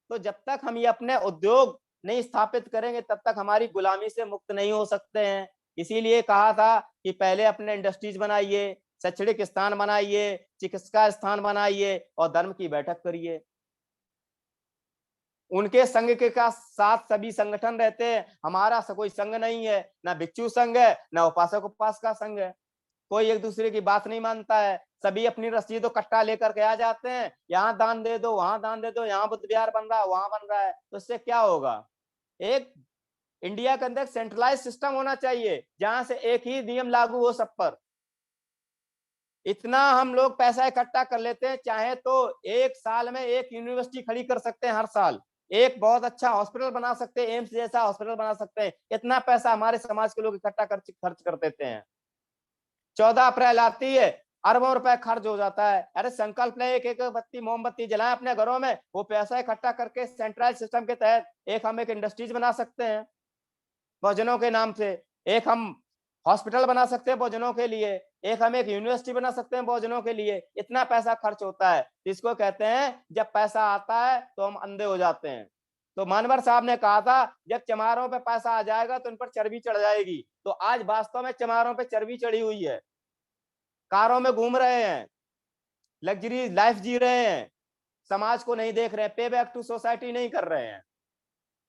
तो जब तक हम ये अपने उद्योग नहीं स्थापित करेंगे, तब तक हमारी गुलामी से मुक्त नहीं हो सकते हैं। इसीलिए कहा था कि पहले अपने इंडस्ट्रीज बनाइए, शैक्षणिक स्थान बनाइए, चिकित्सा स्थान बनाइए और धर्म की बैठक करिए। उनके संघ के का साथ सभी संगठन रहते हैं, हमारा कोई संघ नहीं है, ना भिक्षु संघ है, ना उपासक उपासका संघ है। कोई एक दूसरे की बात नहीं मानता है, सभी अपनी रसीद और कट्टा लेकर के आ जाते हैं, यहाँ दान दे दो, वहां दान दे दो, यहाँ बुद्ध विहार बन रहा है, वहां बन रहा है। तो इससे क्या होगा? एक इंडिया के अंदर सेंट्रलाइज सिस्टम होना चाहिए, जहां से एक ही नियम लागू हो सब पर। इतना हम लोग पैसा इकट्ठा कर लेते हैं, चाहे तो एक साल में एक यूनिवर्सिटी खड़ी कर सकते हैं, हर साल एक बहुत अच्छा हॉस्पिटल बना सकते हैं, एम्स जैसा हॉस्पिटल बना सकते हैं। इतना पैसा हमारे समाज के लोग इकट्ठा खर्च कर देते हैं। 14 अप्रैल आती है, अरबों रुपए खर्च हो जाता है। अरे संकल्प ले, एक एक बत्ती मोमबत्ती जलाएं अपने घरों में, वो पैसा इकट्ठा करके सेंट्रल सिस्टम के तहत हम एक इंडस्ट्रीज बना सकते हैं भोजनों के नाम से, एक हम हॉस्पिटल बना सकते हैं भोजनों के लिए, एक हम एक यूनिवर्सिटी बना सकते हैं भोजनों के लिए। इतना पैसा खर्च होता है। इसको कहते हैं जब पैसा आता है तो हम अंधे हो जाते हैं। तो मानवर साहब ने कहा था, जब चमारों पे पैसा आ जाएगा तो इन पर चर्बी चढ़ जाएगी। तो आज वास्तव में चमारों पे चर्बी चढ़ी हुई है, कारों में घूम रहे हैं, लग्जरी लाइफ जी रहे हैं, समाज को नहीं देख रहे हैं, पे बैक टू सोसाइटी नहीं कर रहे हैं।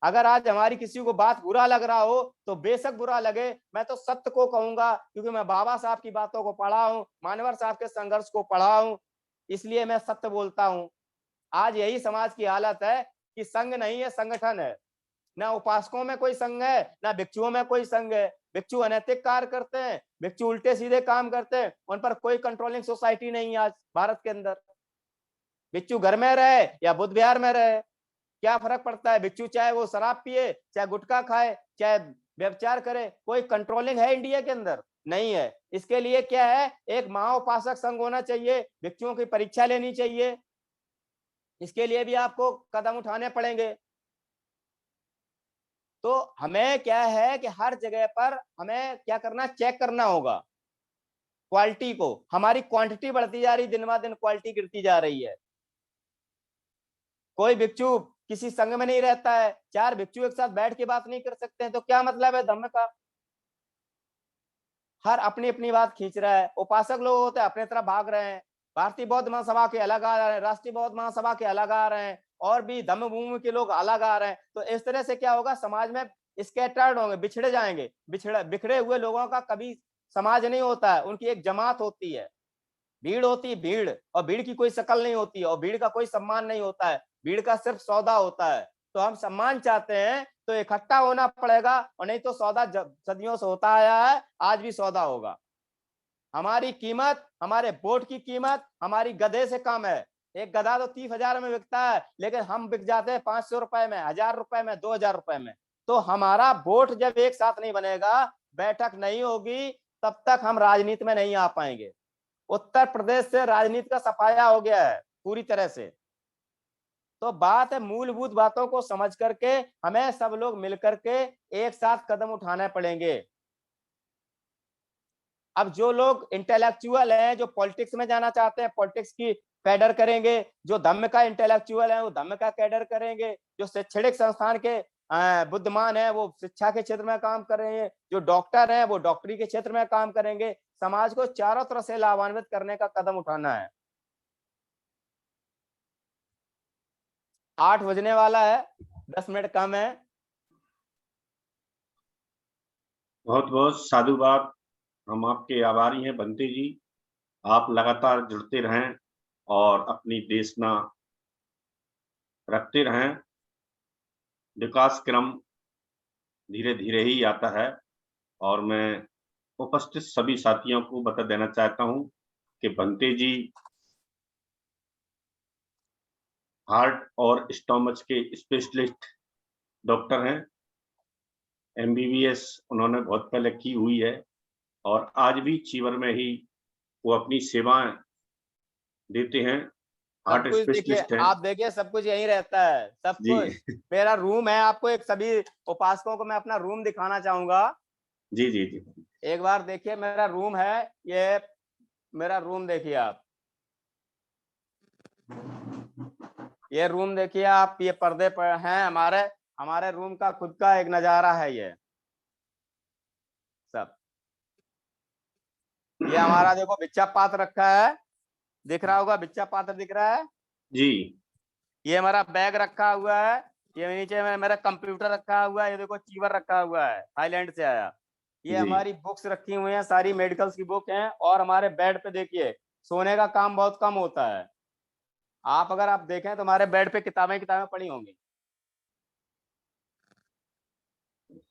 अगर आज हमारी किसी को बात बुरा लग रहा हो तो बेशक बुरा लगे, मैं तो सत्य को कहूंगा, क्योंकि मैं बाबा साहब की बातों को पढ़ा हूं, मानवर साहब के संघर्ष को पढ़ा हूं, इसलिए मैं सत्य बोलता हूं। आज यही समाज की हालत है कि संघ नहीं है, संगठन है। ना उपासकों में कोई संघ है, ना भिक्षुओं में कोई संघ है। भिक्षु अनैतिक कार्य करते हैं, भिक्षु उल्टे सीधे काम करते हैं, उन पर कोई कंट्रोलिंग सोसाइटी नहीं है आज भारत के अंदर। भिक्षु घर में रहे या बुद्ध विहार में रहे, क्या फर्क पड़ता है? भिक्षु चाहे वो शराब पिए, चाहे गुटखा खाए, चाहे व्यभिचार करे, कोई कंट्रोलिंग है इंडिया के अंदर? नहीं है। इसके लिए क्या है, एक महाउपासक संघ होना चाहिए, भिक्षुओं की परीक्षा लेनी चाहिए। इसके लिए भी आपको कदम उठाने पड़ेंगे। तो हमें क्या है कि हर जगह पर हमें क्या करना, चेक करना होगा क्वालिटी को। हमारी क्वांटिटी बढ़ती जा रही, दिन ब दिन क्वालिटी गिरती जा रही है। कोई भिक्षु किसी संघ में नहीं रहता है, 4 भिक्षु एक साथ बैठ के बात नहीं कर सकते हैं, तो क्या मतलब है धर्म का? हर अपनी अपनी बात खींच रहा है। उपासक लोग होते हैं अपने तरफ भाग रहे हैं, भारतीय बौद्ध महासभा के अलग आ रहे हैं, राष्ट्रीय बौद्ध महासभा के अलग आ रहे हैं, और भी धम्म भूमि के लोग अलग आ रहे हैं। तो इस तरह से क्या होगा, समाज में स्कैटर्ड होंगे, बिछड़े जाएंगे। बिखरे हुए लोगों का कभी समाज नहीं होता है, उनकी एक जमात होती है, भीड़ होती है, भीड़। और भीड़ की कोई शकल नहीं होती है, और भीड़ का कोई सम्मान नहीं होता है, भीड़ का सिर्फ सौदा होता है। तो हम सम्मान चाहते हैं तो इकट्ठा होना पड़ेगा, और नहीं तो सौदा सदियों से होता आया है, आज भी सौदा होगा। हमारी कीमत, हमारे वोट की कीमत हमारी गधे से कम है। एक गधा तो 30,000 में बिकता है, लेकिन हम बिक जाते हैं 500 रुपए में, 1000 रुपए में, 2000 रुपए में। तो हमारा वोट जब एक साथ नहीं बनेगा, बैठक नहीं होगी, तब तक हम राजनीति में नहीं आ पाएंगे। उत्तर प्रदेश से राजनीति का सफाया हो गया है पूरी तरह से। तो बात है, मूलभूत बातों को समझ करके हमें सब लोग मिलकर के एक साथ कदम उठाने पड़ेंगे। अब जो लोग इंटेलेक्चुअल हैं, जो पॉलिटिक्स में जाना चाहते हैं, पॉलिटिक्स की कैडर करेंगे। जो धम्म का इंटेलेक्चुअल है, वो धम्म का कैडर करेंगे। जो शैक्षणिक संस्थान के बुद्धिमान है, वो शिक्षा के क्षेत्र में काम कर रहे हैं। जो डॉक्टर हैं, वो डॉक्टरी के क्षेत्र में काम करेंगे। समाज को चारों तरफ से लाभान्वित करने का कदम उठाना है। 8 बजने वाला है, 10 मिनट कम है। बहुत बहुत साधुवाद। हम आपके आभारी हैं बंते जी। आप लगातार जुड़ते रहें और अपनी देशना रखते रहें। विकास क्रम धीरे धीरे ही आता है। और मैं उपस्थित सभी साथियों को बता देना चाहता हूं कि बंते जी हार्ट और स्टोमच के स्पेशलिस्ट डॉक्टर हैं। एमबीबीएस उन्होंने बहुत पहले की हुई है और आज भी चीवर में ही वो अपनी सेवाएं देते हैं। सब हार्ट कुछ देखिए, स्पेशलिस्ट हैं। आप देखिए, सब कुछ यहीं रहता है, सब जी कुछ। मेरा रूम है, आपको एक सभी उपासकों को मैं अपना रूम दिखाना चाहूंगा। जी जी जी। एक बार देखिए, मेरा रूम है ये। मेरा रूम देखिए आप, ये रूम देखिए आप। ये पर्दे पर हैं हमारे। हमारे रूम का खुद का एक नजारा है ये सब। ये हमारा देखो बिच्छा पात्र रखा है, दिख रहा होगा, बिच्छा पात्र दिख रहा है। जी ये हमारा बैग रखा हुआ है। ये नीचे में मेरा कंप्यूटर रखा हुआ है। ये देखो चीवर रखा हुआ है, थाईलैंड से आया। ये जी। हमारी बुक्स रखी हुई हैं, सारी मेडिकल्स की बुक हैं। और हमारे बेड पे देखिए, सोने का काम बहुत कम होता है। आप अगर आप देखें तो हमारे बेड पे किताबें किताबें पड़ी होंगी।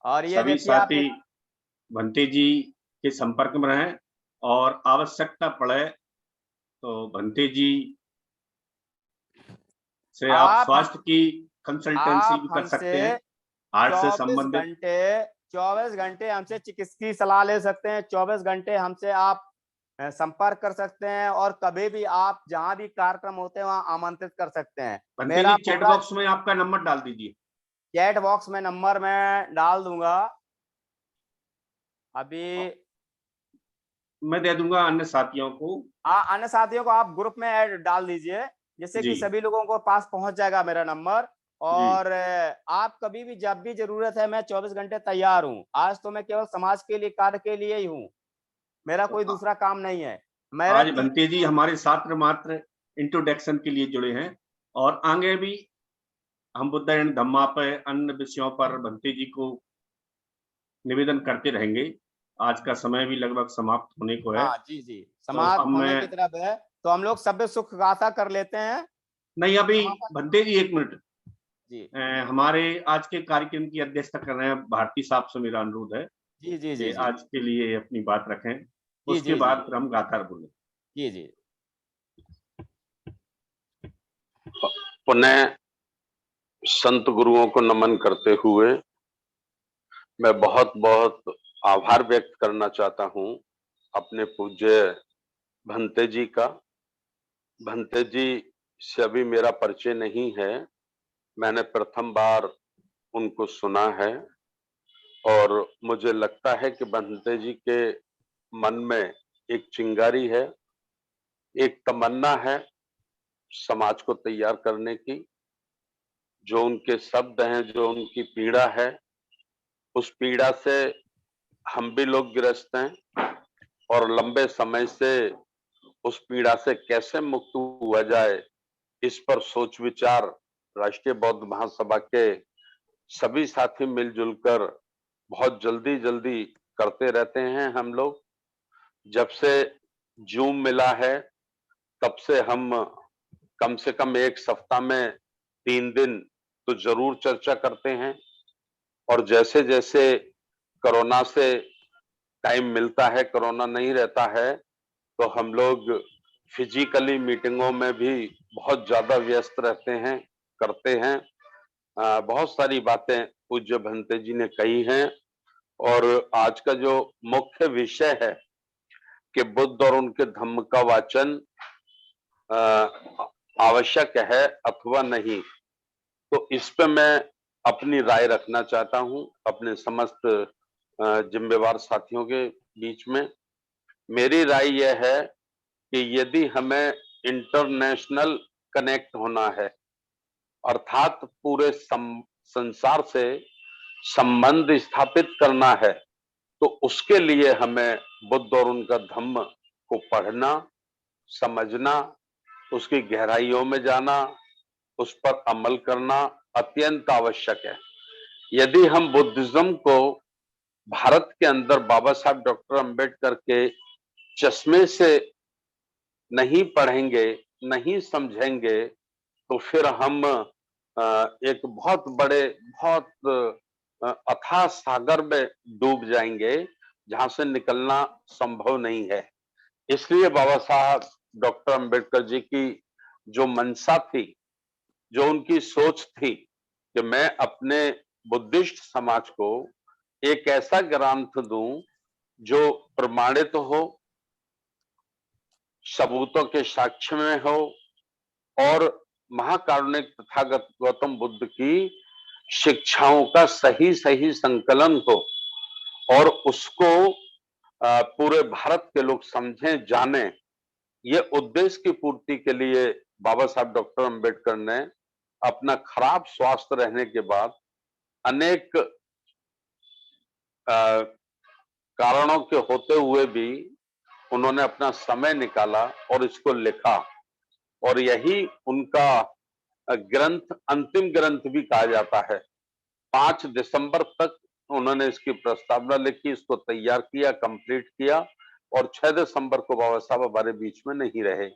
और ये सभी देखिए आप, साथी बंते जी के संपर्क में रहें और आवश्यकता पड़े तो बंते जी से आप आप स्वास्थ्य की कंसल्टेंसी भी कर हमसे सकते हैं। हार्ट से 24 संबंधित। घंटे 24 घंटे हमसे चिकित्सकीय सलाह ले सकते हैं। 24 घंटे हमसे आप संपर्क कर सकते हैं। और कभी भी आप जहां भी कार्यक्रम होते हैं, वहां आमंत्रित कर सकते हैं। बंते मेरा जी चैट पूरा बॉक्स में आपका नंबर डाल दीजिए। चैट बॉक्स में नंबर मैं डाल दूंगा अभी। मैं दे दूंगा अन्य साथियों को। अन्य साथियों को आप ग्रुप में ऐड डाल दीजिए, जिससे जी कि सभी लोगों को पास पहुंच जाएगा मेरा नंबर। जी। और आप कभी भी जब भी जरूरत है, मैं 24 घंटे तैयार हूँ। आज तो मैं केवल समाज के लिए, कार्य के लिए ही हूँ। मेरा तो कोई दूसरा काम नहीं है। मेरा आज बंते जी हमारे छात्र मात्र इंट्रोडक्शन के लिए जुड़े हैं और आगे भी हम बुद्ध एंड धम्मा पर अन्य विषयों पर बंते जी को निवेदन करते रहेंगे। आज का समय भी लगभग समाप्त होने को है। हाँ जी जी, तो अब समाप्त होने मैं की तरफ है। तो हम लोग सभ्य सुख गाथा कर लेते हैं। नहीं, अभी समापन। बंते जी एक मिनट। जी हमारे आज के कार्यक्रम की अध्यक्षता कर रहे हैं भारती साहब से मेरा अनुरोध है जी जी कि जी जी आज के लिए अपनी बात रखें। जी उसके जी जी बाद फिर हम गाथा बोले। जी जी। पुनः संत गुरुओं को नमन करते हुए मैं बहुत बहुत आभार व्यक्त करना चाहता हूं अपने पूज्य भंते जी का। भंते जी से अभी मेरा परिचय नहीं है, मैंने प्रथम बार उनको सुना है। और मुझे लगता है कि भंते जी के मन में एक चिंगारी है, एक तमन्ना है समाज को तैयार करने की। जो उनके शब्द हैं, जो उनकी पीड़ा है, उस पीड़ा से हम भी लोग ग्रस्त हैं और लंबे समय से उस पीड़ा से कैसे मुक्त हुआ जाए, इस पर सोच विचार राष्ट्रीय बौद्ध महासभा के सभी साथी मिलजुल कर बहुत जल्दी जल्दी करते रहते हैं। हम लोग जब से जूम मिला है, तब से हम कम से कम एक सप्ताह में 3 दिन तो जरूर चर्चा करते हैं। और जैसे जैसे कोरोना से टाइम मिलता है, कोरोना नहीं रहता है, तो हम लोग फिजिकली मीटिंगों में भी बहुत ज्यादा व्यस्त रहते हैं, करते हैं। बहुत सारी बातें पूज्य भंते जी ने कही हैं और आज का जो मुख्य विषय है कि बुद्ध और उनके धम्म का वाचन आवश्यक है अथवा नहीं, तो इस पे मैं अपनी राय रखना चाहता हूं अपने समस्त जिम्मेवार साथियों के बीच में। मेरी राय यह है कि यदि हमें इंटरनेशनल कनेक्ट होना है, अर्थात पूरे संसार से संबंध स्थापित करना है, तो उसके लिए हमें बुद्ध और उनका धम्म को पढ़ना, समझना, उसकी गहराइयों में जाना, उस पर अमल करना अत्यंत आवश्यक है। यदि हम बुद्धिज्म को भारत के अंदर बाबा साहब डॉक्टर अंबेडकर के चश्मे से नहीं पढ़ेंगे, नहीं समझेंगे, तो फिर हम एक बहुत बड़े, बहुत अथाह सागर में डूब जाएंगे, जहां से निकलना संभव नहीं है। इसलिए बाबा साहब डॉक्टर अंबेडकर जी की जो मंशा थी, जो उनकी सोच थी कि मैं अपने बुद्धिस्ट समाज को एक ऐसा ग्रंथ दूं जो प्रमाणित हो, सबूतों के साक्ष्य में हो और महाकारुणिक तथागत गौतम बुद्ध की शिक्षाओं का सही सही संकलन हो और उसको पूरे भारत के लोग समझें, जाने। ये उद्देश्य की पूर्ति के लिए बाबा साहब डॉक्टर अंबेडकर ने अपना खराब स्वास्थ्य रहने के बाद अनेक कारणों के होते हुए भी उन्होंने अपना समय निकाला और इसको लिखा, और यही उनका ग्रंथ अंतिम ग्रंथ भी कहा जाता है। 5 दिसंबर तक उन्होंने इसकी प्रस्तावना लिखी, इसको तैयार किया, कंप्लीट किया और 6 दिसंबर को बाबा साहब हमारे बीच में नहीं रहे।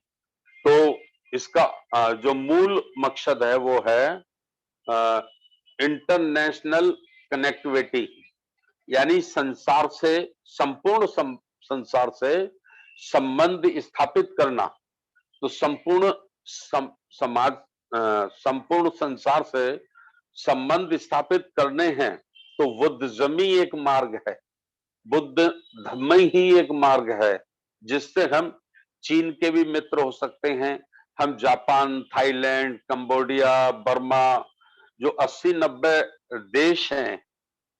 तो इसका जो मूल मकसद है वो है इंटरनेशनल कनेक्टिविटी, यानी संसार से, संपूर्ण संसार से संबंध स्थापित करना। तो संपूर्ण समाज, संपूर्ण संसार से संबंध स्थापित करने हैं तो बुद्धिज्म ही एक मार्ग है, बुद्ध धम्म ही एक मार्ग है, जिससे हम चीन के भी मित्र हो सकते हैं, हम जापान, थाईलैंड, कंबोडिया, बर्मा, जो 80-90 देश हैं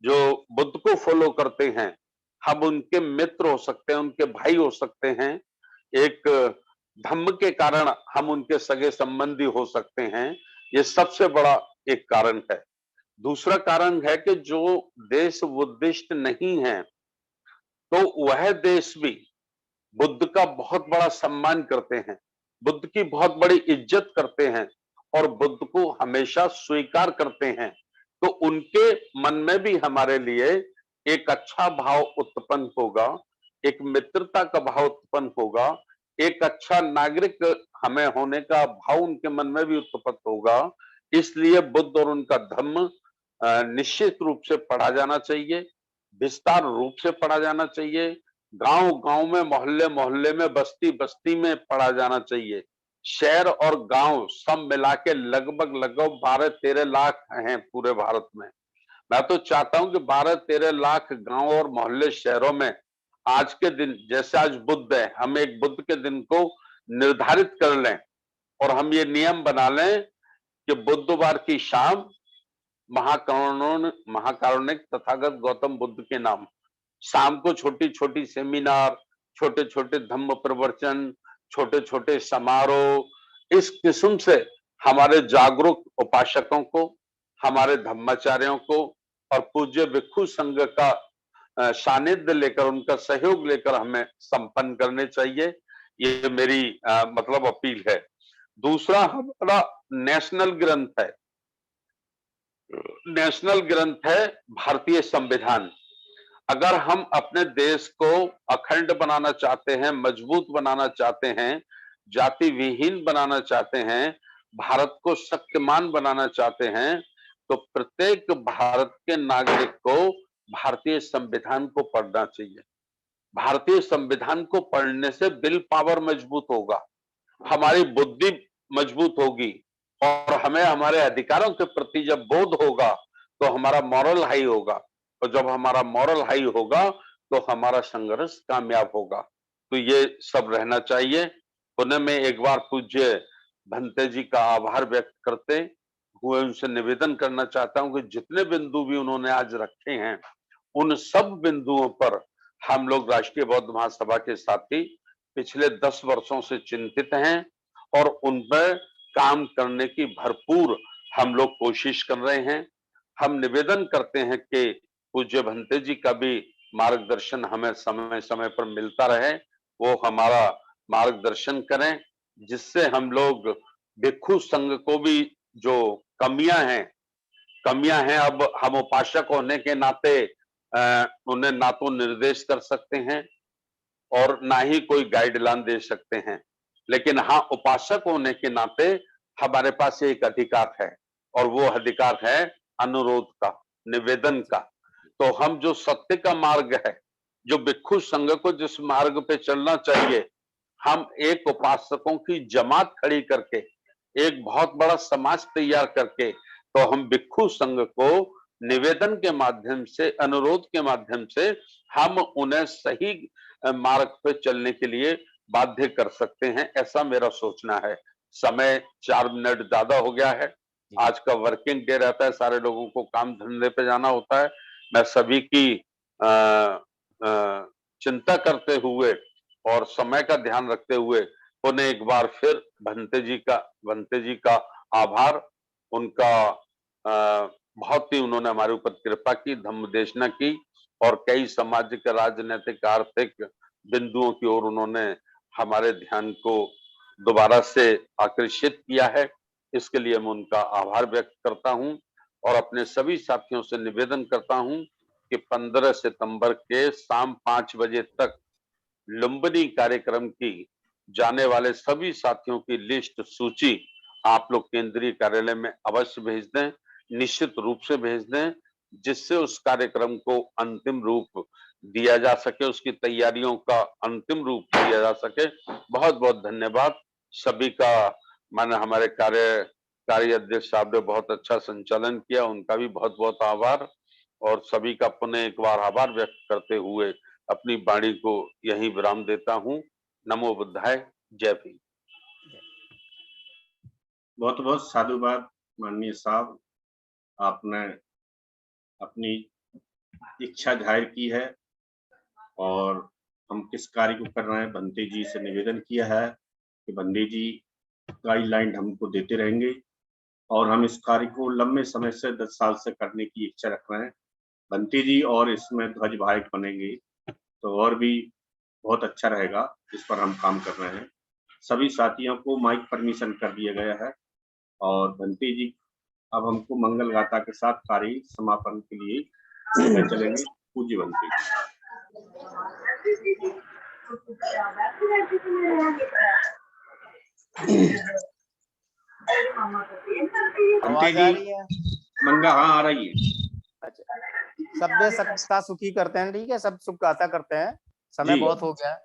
जो बुद्ध को फॉलो करते हैं, हम उनके मित्र हो सकते हैं, उनके भाई हो सकते हैं। एक धम्म के कारण हम उनके सगे संबंधी हो सकते हैं। ये सबसे बड़ा एक कारण है। दूसरा कारण है कि जो देश बुद्धिस्ट नहीं है, तो वह देश भी बुद्ध का बहुत बड़ा सम्मान करते हैं, बुद्ध की बहुत बड़ी इज्जत करते हैं और बुद्ध को हमेशा स्वीकार करते हैं। तो उनके मन में भी हमारे लिए एक अच्छा भाव उत्पन्न होगा, एक मित्रता का भाव उत्पन्न होगा, एक अच्छा नागरिक हमें होने का भाव उनके मन में भी उत्पन्न होगा। इसलिए बुद्ध और उनका धम्म निश्चित रूप से पढ़ा जाना चाहिए, विस्तार रूप से पढ़ा जाना चाहिए, गांव गांव में, मोहल्ले मोहल्ले में, बस्ती बस्ती में पढ़ा जाना चाहिए। शहर और गांव सब मिला के लगभग 12-13 लाख हैं पूरे भारत में। मैं तो चाहता हूं कि 12-13 लाख गांव और मोहल्ले शहरों में आज के दिन, जैसे आज बुद्ध है, हम एक बुद्ध के दिन को निर्धारित कर लें और हम ये नियम बना लें कि बुधवार की शाम महाकारुणिक तथागत गौतम बुद्ध के नाम, शाम को छोटी छोटी सेमिनार, छोटे छोटे धम्म प्रवचन, छोटे छोटे समारोह, इस किस्म से हमारे जागरूक उपासकों को, हमारे धम्माचार्यों को और पूज्य भिक्षु संघ का सानिध्य लेकर, उनका सहयोग लेकर हमें संपन्न करने चाहिए। ये मेरी मतलब अपील है। दूसरा हमारा नेशनल ग्रंथ है, नेशनल ग्रंथ है भारतीय संविधान। अगर हम अपने देश को अखंड बनाना चाहते हैं, मजबूत बनाना चाहते हैं, जाति विहीन बनाना चाहते हैं, भारत को शक्तिमान बनाना चाहते हैं, तो प्रत्येक भारत के नागरिक को भारतीय संविधान को पढ़ना चाहिए। भारतीय संविधान को पढ़ने से विल पावर मजबूत होगा, हमारी बुद्धि मजबूत होगी और हमें हमारे अधिकारों के प्रति जब बोध होगा तो हमारा मॉरल हाई होगा, और जब हमारा मॉरल हाई होगा तो हमारा संघर्ष कामयाब होगा। तो ये सब रहना चाहिए। पुनः मैं एक बार पूज्य भंते जी का आभार व्यक्त करते हुए उनसे निवेदन करना चाहता हूं कि जितने बिंदु भी उन्होंने आज रखे हैं उन सब बिंदुओं पर हम लोग राष्ट्रीय बौद्ध महासभा के साथी पिछले 10 वर्षों से चिंतित हैं और उन पर काम करने की भरपूर हम लोग कोशिश कर रहे हैं। हम निवेदन करते हैं कि पूज्य भंते जी का भी मार्गदर्शन हमें समय समय पर मिलता रहे, वो हमारा मार्गदर्शन करें, जिससे हम लोग भिक्षु संघ को भी जो कमियां हैं अब हम उपासक होने के नाते उन्हें ना तो निर्देश कर सकते हैं और ना ही कोई गाइडलाइन दे सकते हैं, लेकिन हाँ उपासक होने के नाते हमारे पास एक अधिकार है और वो अधिकार है अनुरोध का, निवेदन का। तो हम जो सत्य का मार्ग है, जो भिक्षु संघ को जिस मार्ग पे चलना चाहिए, हम एक उपासकों की जमात खड़ी करके एक बहुत बड़ा समाज तैयार करके तो हम भिक्षु संघ को निवेदन के माध्यम से, अनुरोध के माध्यम से हम उन्हें सही मार्ग पे चलने के लिए बाध्य कर सकते हैं, ऐसा मेरा सोचना है। समय 4 मिनट ज्यादा हो गया है। आज का वर्किंग डे रहता है, सारे लोगों को काम धंधे पे जाना होता है। मैं सभी की चिंता करते हुए और समय का ध्यान रखते हुए उन्हें एक बार फिर भंते जी का आभार। उनका बहुत ही उन्होंने हमारे ऊपर कृपा की, धम्मदेशना की और कई सामाजिक, राजनीतिक, आर्थिक बिंदुओं की ओर उन्होंने हमारे ध्यान को दोबारा से आकर्षित किया है। इसके लिए मैं उनका आभार व्यक्त करता हूं और अपने सभी साथियों से निवेदन करता हूं कि 15 सितंबर के शाम 5 बजे तक लुम्बिनी कार्यक्रम की जाने वाले सभी साथियों की लिस्ट, सूची आप लोग केंद्रीय कार्यालय में अवश्य भेज दें, निश्चित रूप से भेज दें, जिससे उस कार्यक्रम को अंतिम रूप दिया जा सके, उसकी तैयारियों का अंतिम रूप दिया जा सके। बहुत बहुत धन्यवाद सभी का। माने हमारे कार्य अध्यक्ष साहब ने बहुत अच्छा संचालन किया, उनका भी बहुत बहुत आभार और सभी का पुनः एक बार आभार व्यक्त करते हुए अपनी वाणी को यहीं विराम देता हूं। नमो बुद्धाय, जय भीम। बहुत बहुत साधुवाद माननीय साहब, आपने अपनी इच्छा जाहिर की है और हम किस कार्य को कर रहे हैं, भंते जी से निवेदन किया है कि भंते जी गाइडलाइन हमको देते रहेंगे और हम इस कार्य को लंबे समय से 10 साल से करने की इच्छा रख रहे हैं। भंते जी और इसमें ध्वज वाहक बनेंगे तो और भी बहुत अच्छा रहेगा, इस पर हम काम कर रहे हैं। सभी साथियों को माइक परमिशन कर दिया गया है और भंते जी अब हमको मंगल गाथा के साथ कार्य समापन के लिए चलेंगे। पूज्य भंते जी, मंगा हाँ आ रही है। अच्छा, सभ्य सत्ता सुखी करते हैं, ठीक है, सब सुख गाथा करते हैं, समय बहुत हो गया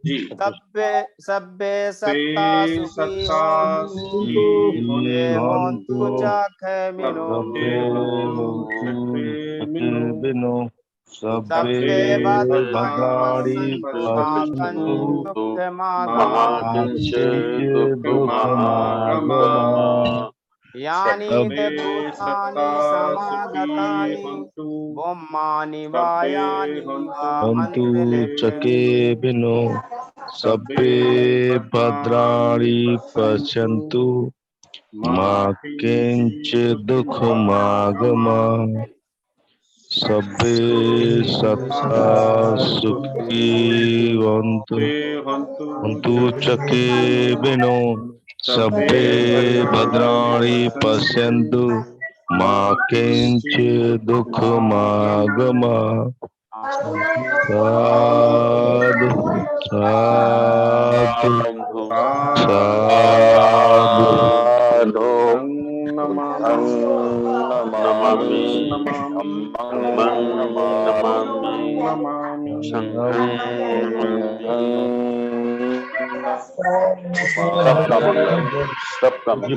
जी। सभ्य सत्ता सुखी होन्तु चाखे मिनो सभ्ये भद्राणि पश्यन्तु यानि भूतानि समागतानि ब्रह्माणि वायानि हन्तु चके बिनो सभ्ये भद्राणि पश्यन्तु मा किंचित् दुःखमागमः सभ्ये सत्ता सुखी हन्तु चके बिनो सभ्ये भद्राणि पश्यन्तु मा किंचित् दुःखमागमः साधु साधु साधु नमामि संघं नमामि। सबका मंगल, सबका मंगल।